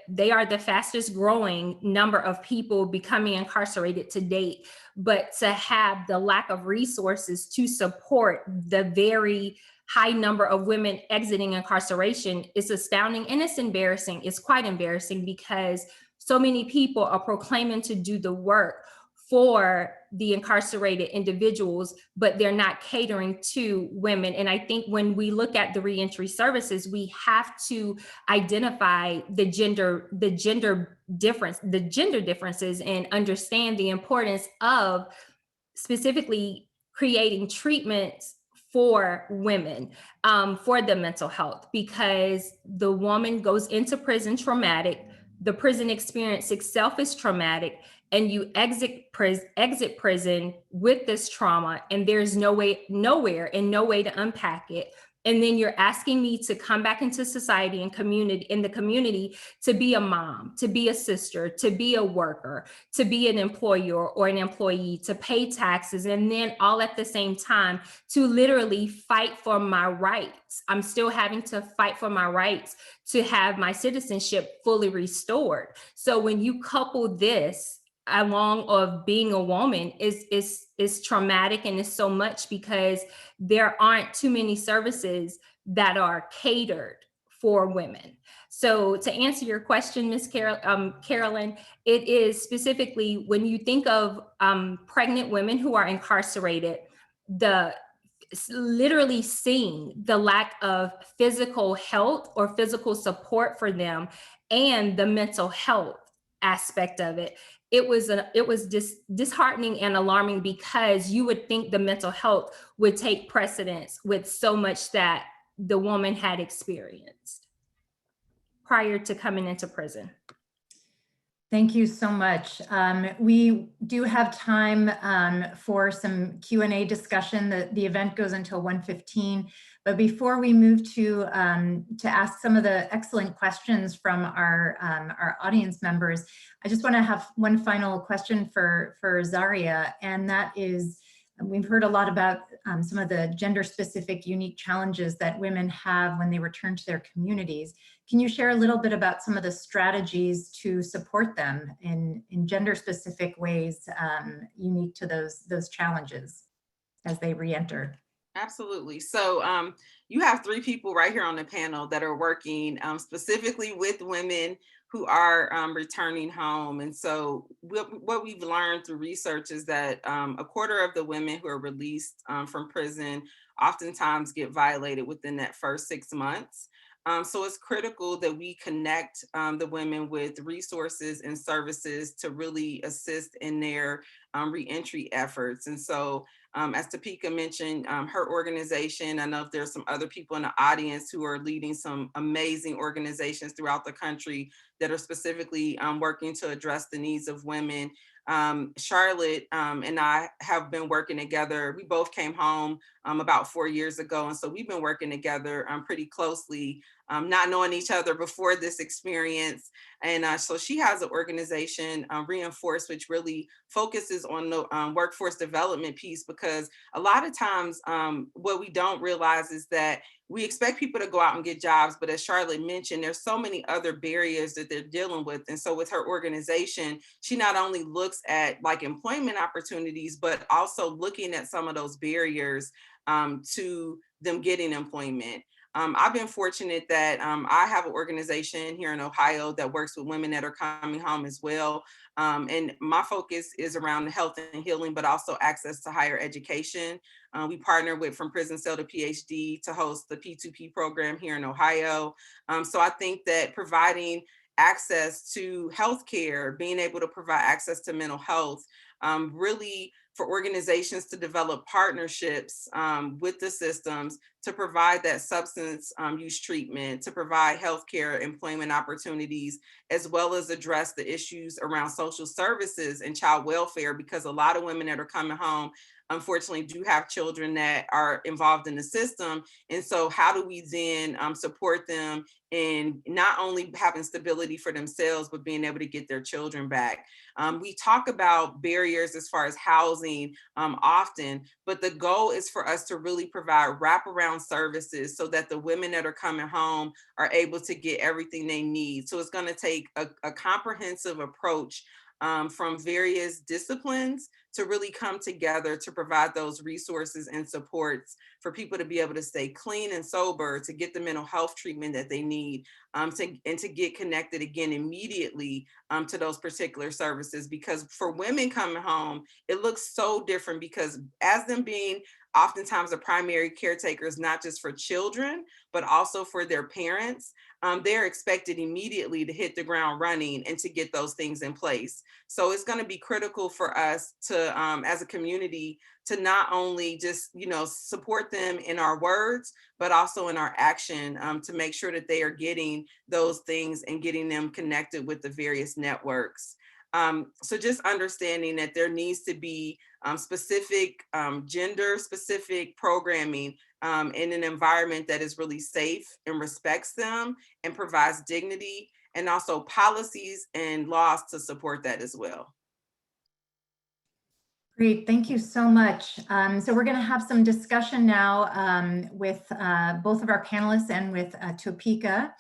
they are the fastest growing number of people becoming incarcerated to date, but to have the lack of resources to support the very high number of women exiting incarceration is astounding, and it's embarrassing. It's quite embarrassing, because so many people are proclaiming to do the work for the incarcerated individuals, but they're not catering to women. And I think when we look at the reentry services, we have to identify the gender differences, and understand the importance of specifically creating treatments for women, for the mental health, because the woman goes into prison traumatic. The prison experience itself is traumatic, and you exit prison with this trauma, and there's nowhere to unpack it. And then you're asking me to come back into society and in the community, to be a mom, to be a sister, to be a worker, to be an employer or an employee, to pay taxes, and then all at the same time to literally fight for my rights. I'm still having to fight for my rights to have my citizenship fully restored. So when you couple this along of being a woman, is traumatic, and it's so much because there aren't too many services that are catered for women. So to answer your question, Ms. Carolyn, it is specifically when you think of pregnant women who are incarcerated, literally seeing the lack of physical health or physical support for them, and the mental health aspect of it. It was disheartening and alarming, because you would think the mental health would take precedence with so much that the woman had experienced prior to coming into prison. Thank you so much. We do have time for some Q&A discussion. The event goes until 1:15. But before we move to ask some of the excellent questions from our audience members, I just want to have one final question for Zaria, and that is, we've heard a lot about some of the gender-specific unique challenges that women have when they return to their communities. Can you share a little bit about some of the strategies to support them in gender-specific ways unique to those challenges as they re-enter? Absolutely. So you have 3 people right here on the panel that are working specifically with women who are returning home. And so what we've learned through research is that a quarter of the women who are released from prison oftentimes get violated within that first 6 months. So it's critical that we connect the women with resources and services to really assist in their reentry efforts. And so as Topeka mentioned, her organization, I know if there's some other people in the audience who are leading some amazing organizations throughout the country that are specifically working to address the needs of women. Charlotte and I have been working together. We both came home about 4 years ago. And so we've been working together pretty closely not knowing each other before this experience. And so she has an organization, Reinforce, which really focuses on the workforce development piece, because a lot of times what we don't realize is that we expect people to go out and get jobs, but as Charlotte mentioned, there's so many other barriers that they're dealing with. And so with her organization, she not only looks at like employment opportunities, but also looking at some of those barriers to them getting employment. I've been fortunate that I have an organization here in Ohio that works with women that are coming home as well. And my focus is around health and healing, but also access to higher education. We partner with From Prison Cell to PhD to host the P2P program here in Ohio. So I think that providing access to healthcare, being able to provide access to mental health, really for organizations to develop partnerships with the systems to provide that substance use treatment, to provide healthcare employment opportunities, as well as address the issues around social services and child welfare, because a lot of women that are coming home unfortunately do have children that are involved in the system. And so how do we then support them in not only having stability for themselves, but being able to get their children back? We talk about barriers as far as housing often, but the goal is for us to really provide wraparound services so that the women that are coming home are able to get everything they need. So it's going to take a comprehensive approach from various disciplines to really come together to provide those resources and supports for people to be able to stay clean and sober, to get the mental health treatment that they need, and to get connected again immediately to those particular services. Because for women coming home, it looks so different, because as them being oftentimes the primary caretakers, not just for children, but also for their parents, they're expected immediately to hit the ground running and to get those things in place. So it's going to be critical for us to, as a community, to not only just, support them in our words, but also in our action to make sure that they are getting those things and getting them connected with the various networks. So just understanding that there needs to be specific gender-specific programming in an environment that is really safe and respects them and provides dignity, and also policies and laws to support that as well. Great, thank you so much. So we're going to have some discussion now with both of our panelists and with Topeka.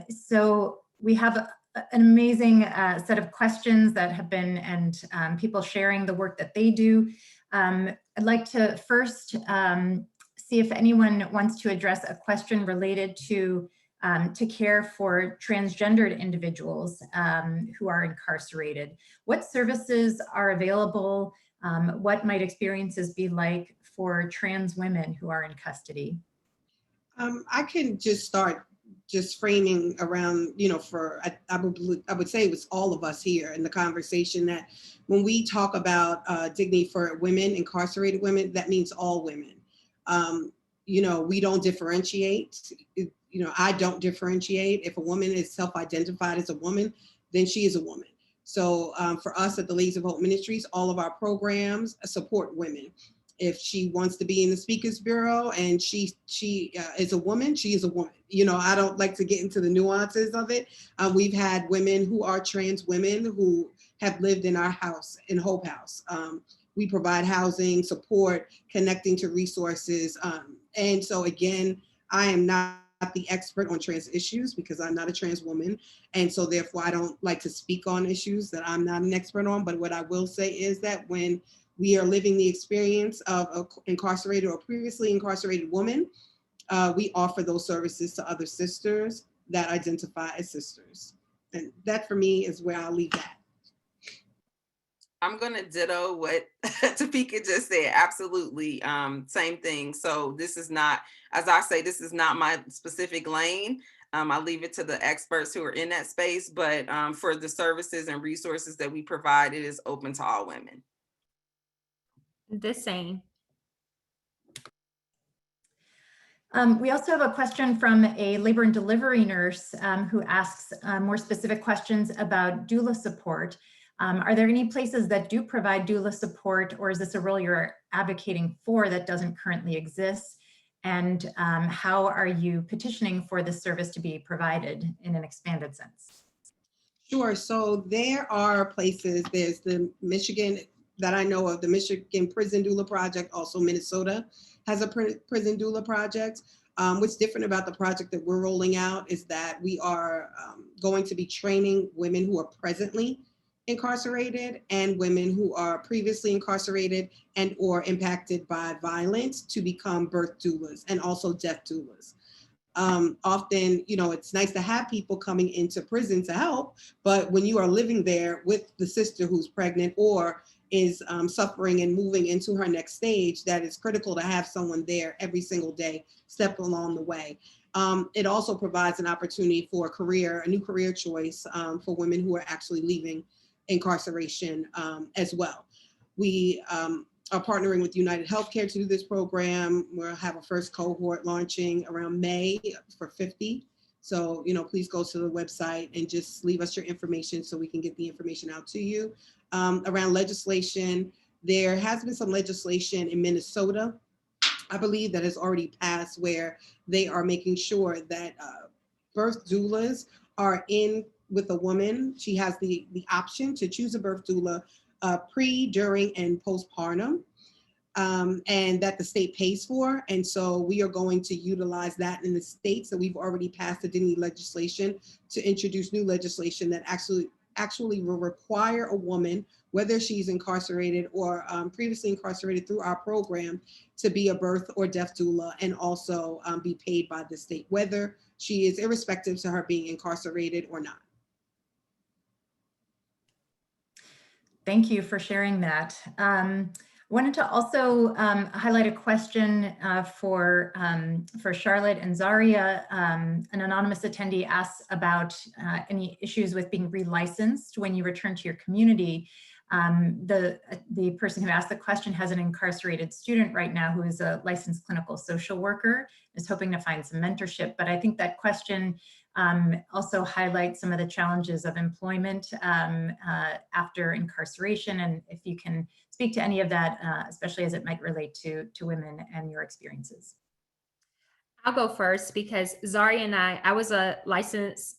So we have an amazing set of questions that have been, and people sharing the work that they do. I'd like to first see if anyone wants to address a question related to care for transgendered individuals who are incarcerated. What services are available? What might experiences be like for trans women who are in custody? I can just start just framing around, I would say it was all of us here in the conversation, that when we talk about dignity for women, incarcerated women, that means all women. We don't differentiate. I don't differentiate. If a woman is self-identified as a woman, then she is a woman. So for us at the Ladies of Hope Ministries, all of our programs support women. If she wants to be in the Speakers Bureau and she is a woman, she is a woman. I don't like to get into the nuances of it. We've had women who are trans women who have lived in our house, in Hope House. We provide housing, support, connecting to resources. And so again, I am not the expert on trans issues because I'm not a trans woman. And so therefore I don't like to speak on issues that I'm not an expert on. But what I will say is that when we are living the experience of an incarcerated or previously incarcerated woman, we offer those services to other sisters that identify as sisters. And that for me is where I'll leave that. I'm going to ditto what Topeka just said. Absolutely. Same thing. So this is not, as I say, this is not my specific lane. I leave it to the experts who are in that space, but for the services and resources that we provide, it is open to all women. The same. We also have a question from a labor and delivery nurse who asks more specific questions about doula support. Are there any places that do provide doula support, or is this a role you're advocating for that doesn't currently exist? And how are you petitioning for this service to be provided in an expanded sense? Sure. So there are places, there's the Michigan that I know of, the Michigan Prison Doula Project, also Minnesota has a prison doula project. What's different about the project that we're rolling out is that we are going to be training women who are presently incarcerated and women who are previously incarcerated and or impacted by violence to become birth doulas and also death doulas. Often, you know, it's nice to have people coming into prison to help, but when you are living there with the sister who's pregnant or is suffering and moving into her next stage, that is critical to have someone there every single day, step along the way. It also provides an opportunity for a new career choice for women who are actually leaving incarceration as well. We are partnering with United Healthcare to do this program. We'll have a first cohort launching around May for 50. So, you know, please go to the website and just leave us your information so we can get the information out to you. Around legislation, there has been some legislation in Minnesota, I believe, that has already passed where they are making sure that birth doulas are in with a woman. She has the option to choose a birth doula pre, during, and postpartum, and that the state pays for. And so we are going to utilize that in the states that we've already passed the dignity legislation to introduce new legislation that actually will require a woman, whether she's incarcerated or previously incarcerated through our program, to be a birth or death doula and also be paid by the state, whether she is irrespective to her being incarcerated or not. Thank you for sharing that. Wanted to also highlight a question for Charlotte and Zaria. An anonymous attendee asks about any issues with being relicensed when you return to your community. The person who asked the question has an incarcerated student right now who is a licensed clinical social worker, is hoping to find some mentorship. But I think that question also highlights some of the challenges of employment after incarceration. And if you can speak to any of that, especially as it might relate to women and your experiences. I'll go first because Zaria and I was a licensed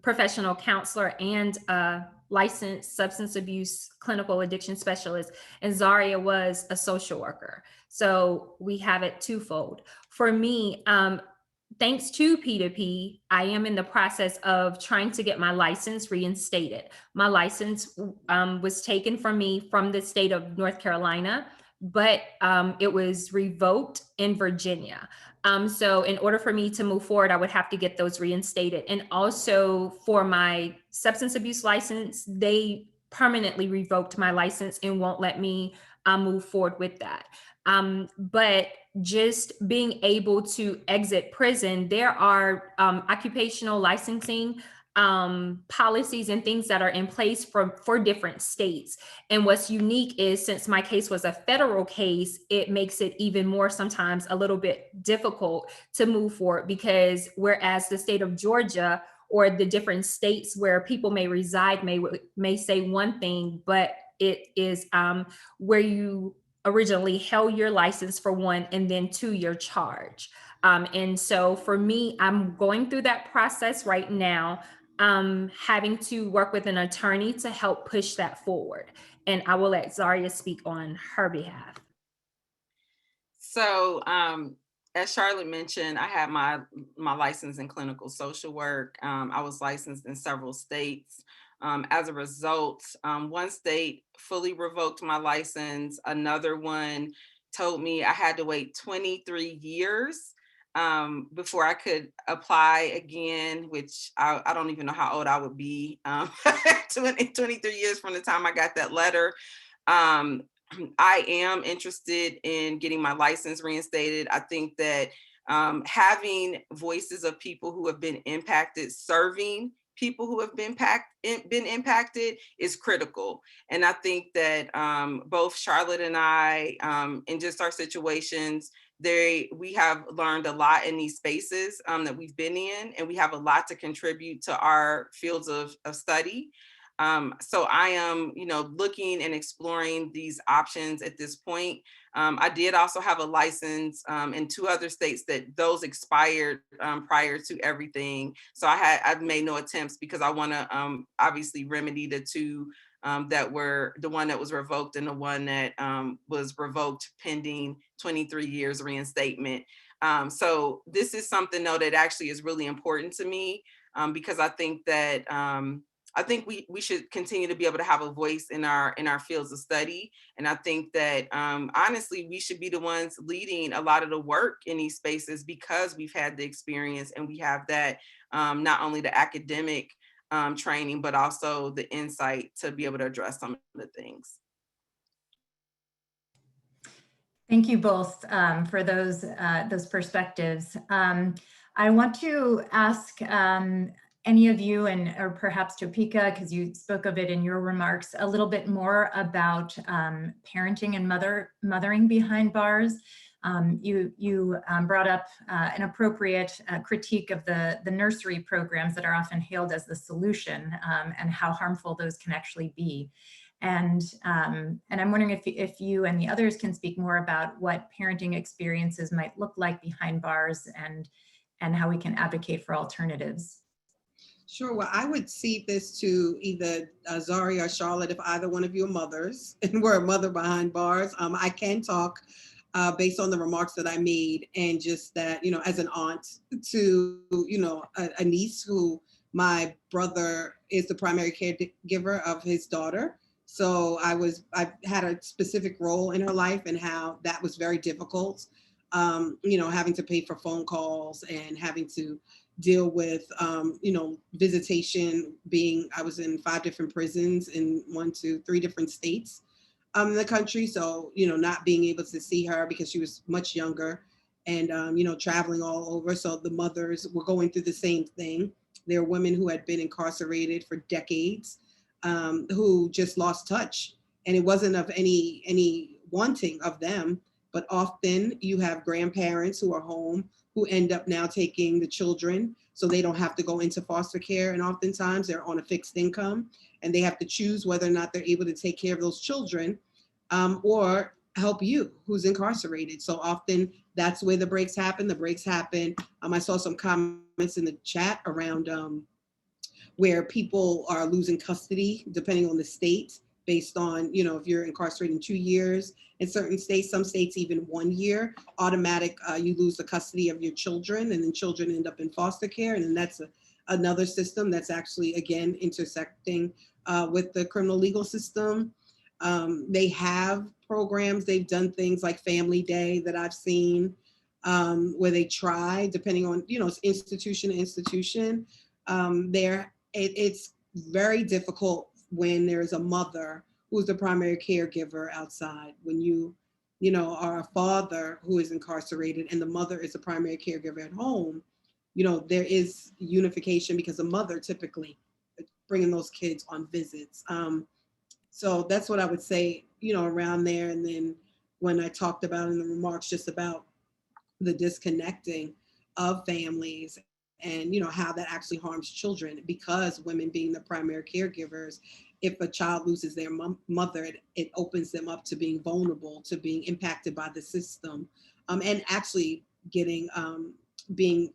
professional counselor and a licensed substance abuse clinical addiction specialist, and Zaria was a social worker. So we have it twofold. For me, thanks to P2P, I am in the process of trying to get my license reinstated. My license was taken from me from the state of North Carolina, but it was revoked in Virginia. So in order for me to move forward, I would have to get those reinstated. And also for my substance abuse license, they permanently revoked my license and won't let me move forward with that. But just being able to exit prison, there are occupational licensing policies and things that are in place for different states. And what's unique is, since my case was a federal case, it makes it even more sometimes a little bit difficult to move forward, because whereas the state of Georgia or the different states where people may reside may say one thing, but it is where you originally held your license for one, and then two, your charge. And so for me, I'm going through that process right now, having to work with an attorney to help push that forward. And I will let Zaria speak on her behalf. So as Charlotte mentioned, I have my license in clinical social work. I was licensed in several states. As a result, one state fully revoked my license. Another one told me I had to wait 23 years before I could apply again, which I don't even know how old I would be 23 years from the time I got that letter. I am interested in getting my license reinstated. I think that having voices of people who have been impacted, serving people who have been impacted is critical. And I think that both Charlotte and I, in just our situations, we have learned a lot in these spaces that we've been in, and we have a lot to contribute to our fields of study. So I am, looking and exploring these options at this point. I did also have a license in 2 other states that those expired prior to everything. So I've made no attempts because I want to obviously remedy the 2 that were the one that was revoked and the one that was revoked pending 23 years reinstatement. So this is something though that actually is really important to me because I think that I think we should continue to be able to have a voice in our fields of study. And I think that honestly, we should be the ones leading a lot of the work in these spaces because we've had the experience and we have that not only the academic training, but also the insight to be able to address some of the things. Thank you both for those perspectives. I want to ask any of you, or perhaps Topeka, because you spoke of it in your remarks, a little bit more about parenting and mothering behind bars. You brought up an appropriate critique of the nursery programs that are often hailed as the solution and how harmful those can actually be. And I'm wondering if you and the others can speak more about what parenting experiences might look like behind bars and how we can advocate for alternatives. Sure. Well, I would cede this to either Zari or Charlotte if either one of you are mothers and we're a mother behind bars. I can talk based on the remarks that I made and just that, as an aunt to, a niece who my brother is the primary caregiver of his daughter. So I had a specific role in her life and how that was very difficult, having to pay for phone calls and having to deal with, visitation I was in 5 different prisons in 1, 2, 3 different states in the country. So, not being able to see her because she was much younger and, traveling all over. So the mothers were going through the same thing. There are women who had been incarcerated for decades who just lost touch. And it wasn't of any wanting of them, but often you have grandparents who are home who end up now taking the children so they don't have to go into foster care. And oftentimes they're on a fixed income and they have to choose whether or not they're able to take care of those children or help you who's incarcerated. So often that's where the breaks happen. I saw some comments in the chat around where people are losing custody depending on the state based on, if you're incarcerated in 2 years. In certain states, some states even 1 year, automatic, you lose the custody of your children and then children end up in foster care. And then that's another system that's actually, again, intersecting with the criminal legal system. They have programs, they've done things like Family Day that I've seen where they try, depending on, it's institution to institution. It's very difficult when there's a mother who's the primary caregiver outside. When you are a father who is incarcerated and the mother is the primary caregiver at home, there is unification because the mother typically bringing those kids on visits. So that's what I would say, around there. And then when I talked about in the remarks just about the disconnecting of families and how that actually harms children, because women being the primary caregivers, if a child loses their mother, it opens them up to being vulnerable, to being impacted by the system, and actually being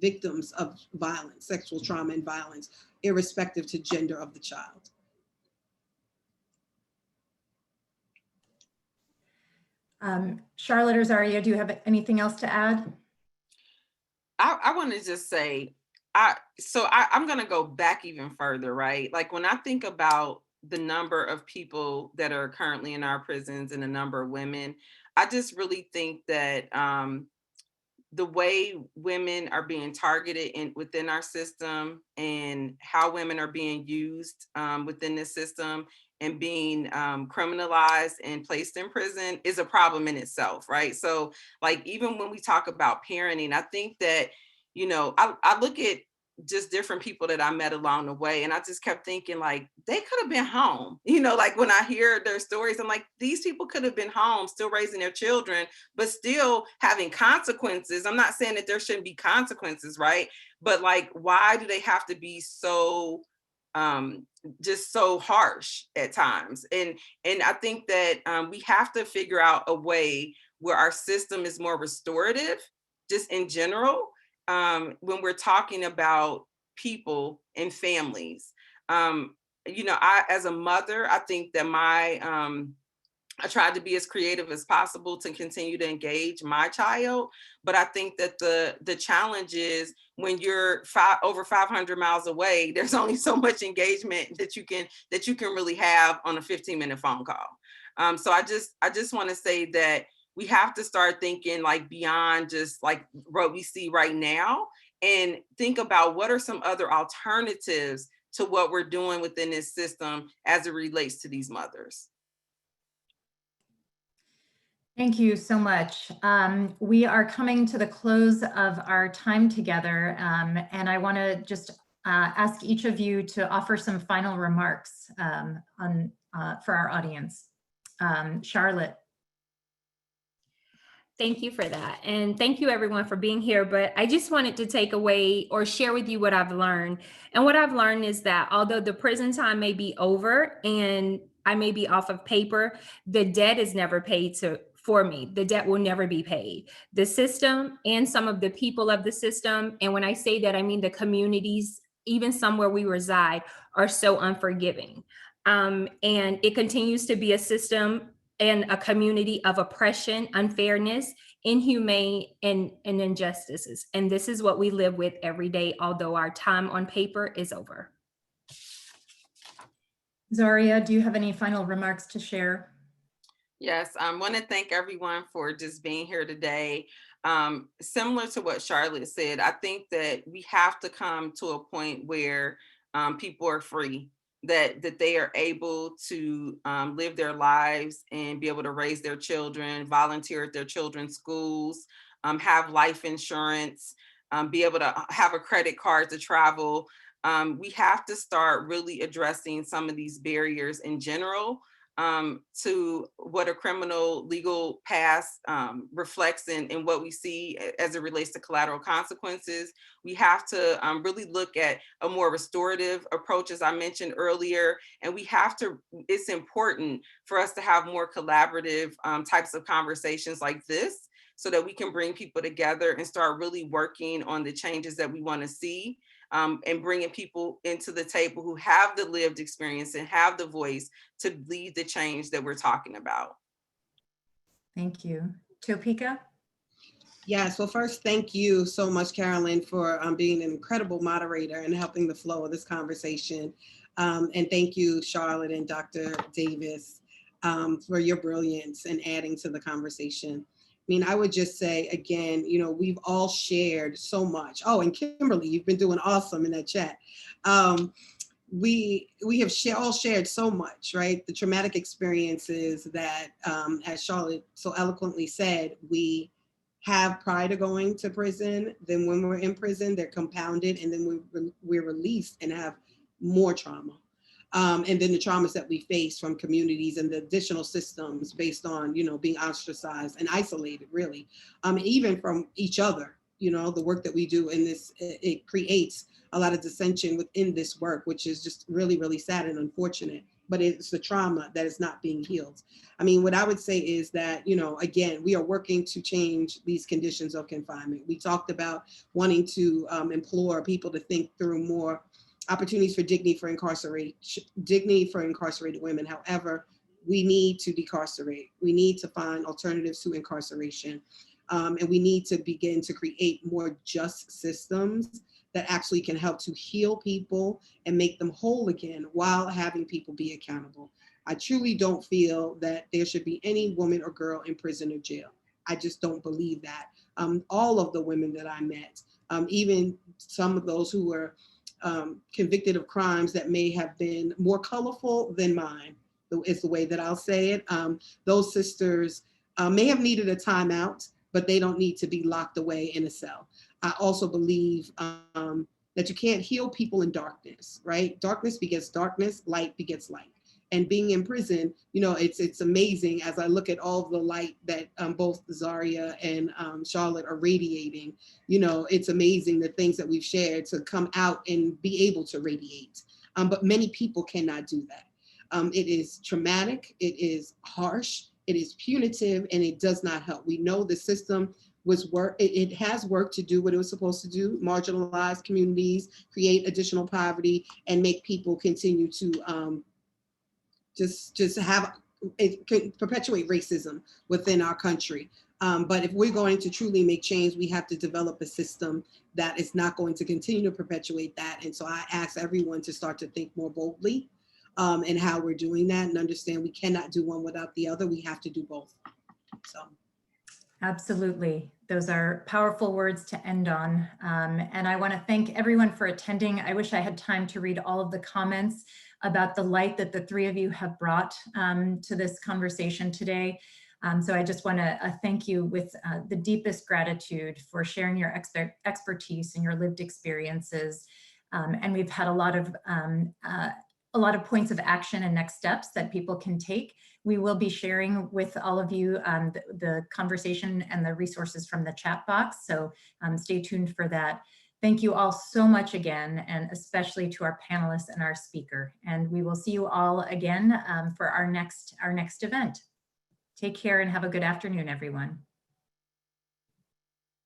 victims of violence, sexual trauma and violence, irrespective to gender of the child. Charlotte or Zaria, do you have anything else to add? I want to just say, I'm going to go back even further, right? Like when I think about the number of people that are currently in our prisons and the number of women, I just really think that the way women are being targeted within our system and how women are being used within this system and being criminalized and placed in prison is a problem in itself, right? So like, even when we talk about parenting, I think that, I look at just different people that I met along the way. And I just kept thinking like, they could have been home, like when I hear their stories, I'm like, these people could have been home still raising their children, but still having consequences. I'm not saying that there shouldn't be consequences, right? But like, why do they have to be so just so harsh at times. And I think that we have to figure out a way where our system is more restorative, just in general, when we're talking about people and families. I, as a mother, I think that I tried to be as creative as possible to continue to engage my child. But I think that the challenge is when you're over 500 miles away, there's only so much engagement that you can really have on a 15-minute phone call. So I just want to say that we have to start thinking like beyond just like what we see right now, and think about what are some other alternatives to what we're doing within this system as it relates to these mothers. Thank you so much. We are coming to the close of our time together, and I want to just ask each of you to offer some final remarks for our audience. Charlotte. Thank you for that. And thank you everyone for being here. But I just wanted to take away or share with you what I've learned. And what I've learned is that although the prison time may be over and I may be off of paper, the debt is never paid for me. The debt will never be paid. The system and some of the people of the system, and when I say that, I mean the communities, even some where we reside, are so unforgiving. And it continues to be a system and a community of oppression, unfairness, inhumane, and injustices. And this is what we live with every day, although our time on paper is over. Zaria, do you have any final remarks to share? Yes, I want to thank everyone for just being here today. Similar to what Charlotte said, I think that we have to come to a point where people are free, that they are able to live their lives and be able to raise their children, volunteer at their children's schools, have life insurance, be able to have a credit card to travel. We have to start really addressing some of these barriers in general to what a criminal legal past reflects in what we see as it relates to collateral consequences. We have to really look at a more restorative approach, as I mentioned earlier, and it's important for us to have more collaborative types of conversations like this, so that we can bring people together and start really working on the changes that we want to see. And bringing people into the table who have the lived experience and have the voice to lead the change that we're talking about. Thank you. Topeka? Yes, well, first, thank you so much, Carolyn, for being an incredible moderator and helping the flow of this conversation. And thank you, Charlotte and Dr. Davis, for your brilliance and adding to the conversation. I mean, I would just say, again, we've all shared so much. Oh, and Kimberly, you've been doing awesome in that chat. We have all shared so much, right? The traumatic experiences that, as Charlotte so eloquently said, we have prior to going to prison. Then when we're in prison, they're compounded, and then we're released and have more trauma. And then the traumas that we face from communities and the additional systems based on, being ostracized and isolated, really, even from each other. The work that we do in this, it creates a lot of dissension within this work, which is just really, really sad and unfortunate. But it's the trauma that is not being healed. I mean, what I would say is that, again, we are working to change these conditions of confinement. We talked about wanting to implore people to think through more opportunities for dignity for incarcerated women. However, we need to decarcerate. We need to find alternatives to incarceration. And we need to begin to create more just systems that actually can help to heal people and make them whole again while having people be accountable. I truly don't feel that there should be any woman or girl in prison or jail. I just don't believe that. All of the women that I met, even some of those who were convicted of crimes that may have been more colorful than mine, is the way that I'll say it. Those sisters may have needed a timeout, but they don't need to be locked away in a cell. I also believe that you can't heal people in darkness, right? Darkness begets darkness, light begets light. And being in prison, it's amazing as I look at all of the light that both Zaria and Charlotte are radiating. It's amazing the things that we've shared to come out and be able to radiate. but many people cannot do that. It is traumatic, it is harsh, it is punitive, and it does not help. We know the system it has worked to do what it was supposed to do: marginalize communities, create additional poverty, and make people continue to just have it perpetuate racism within our country. But if we're going to truly make change, we have to develop a system that is not going to continue to perpetuate that. And so I ask everyone to start to think more boldly in how we're doing that, and understand we cannot do one without the other. We have to do both. So. Absolutely. Those are powerful words to end on. And I want to thank everyone for attending. I wish I had time to read all of the comments about the light that the three of you have brought to this conversation today. So I just want to thank you with the deepest gratitude for sharing your expertise and your lived experiences. And we've had a lot of points of action and next steps that people can take. We will be sharing with all of you the conversation and the resources from the chat box. So stay tuned for that. Thank you all so much again, and especially to our panelists and our speaker. And we will see you all again for our next event. Take care and have a good afternoon, everyone.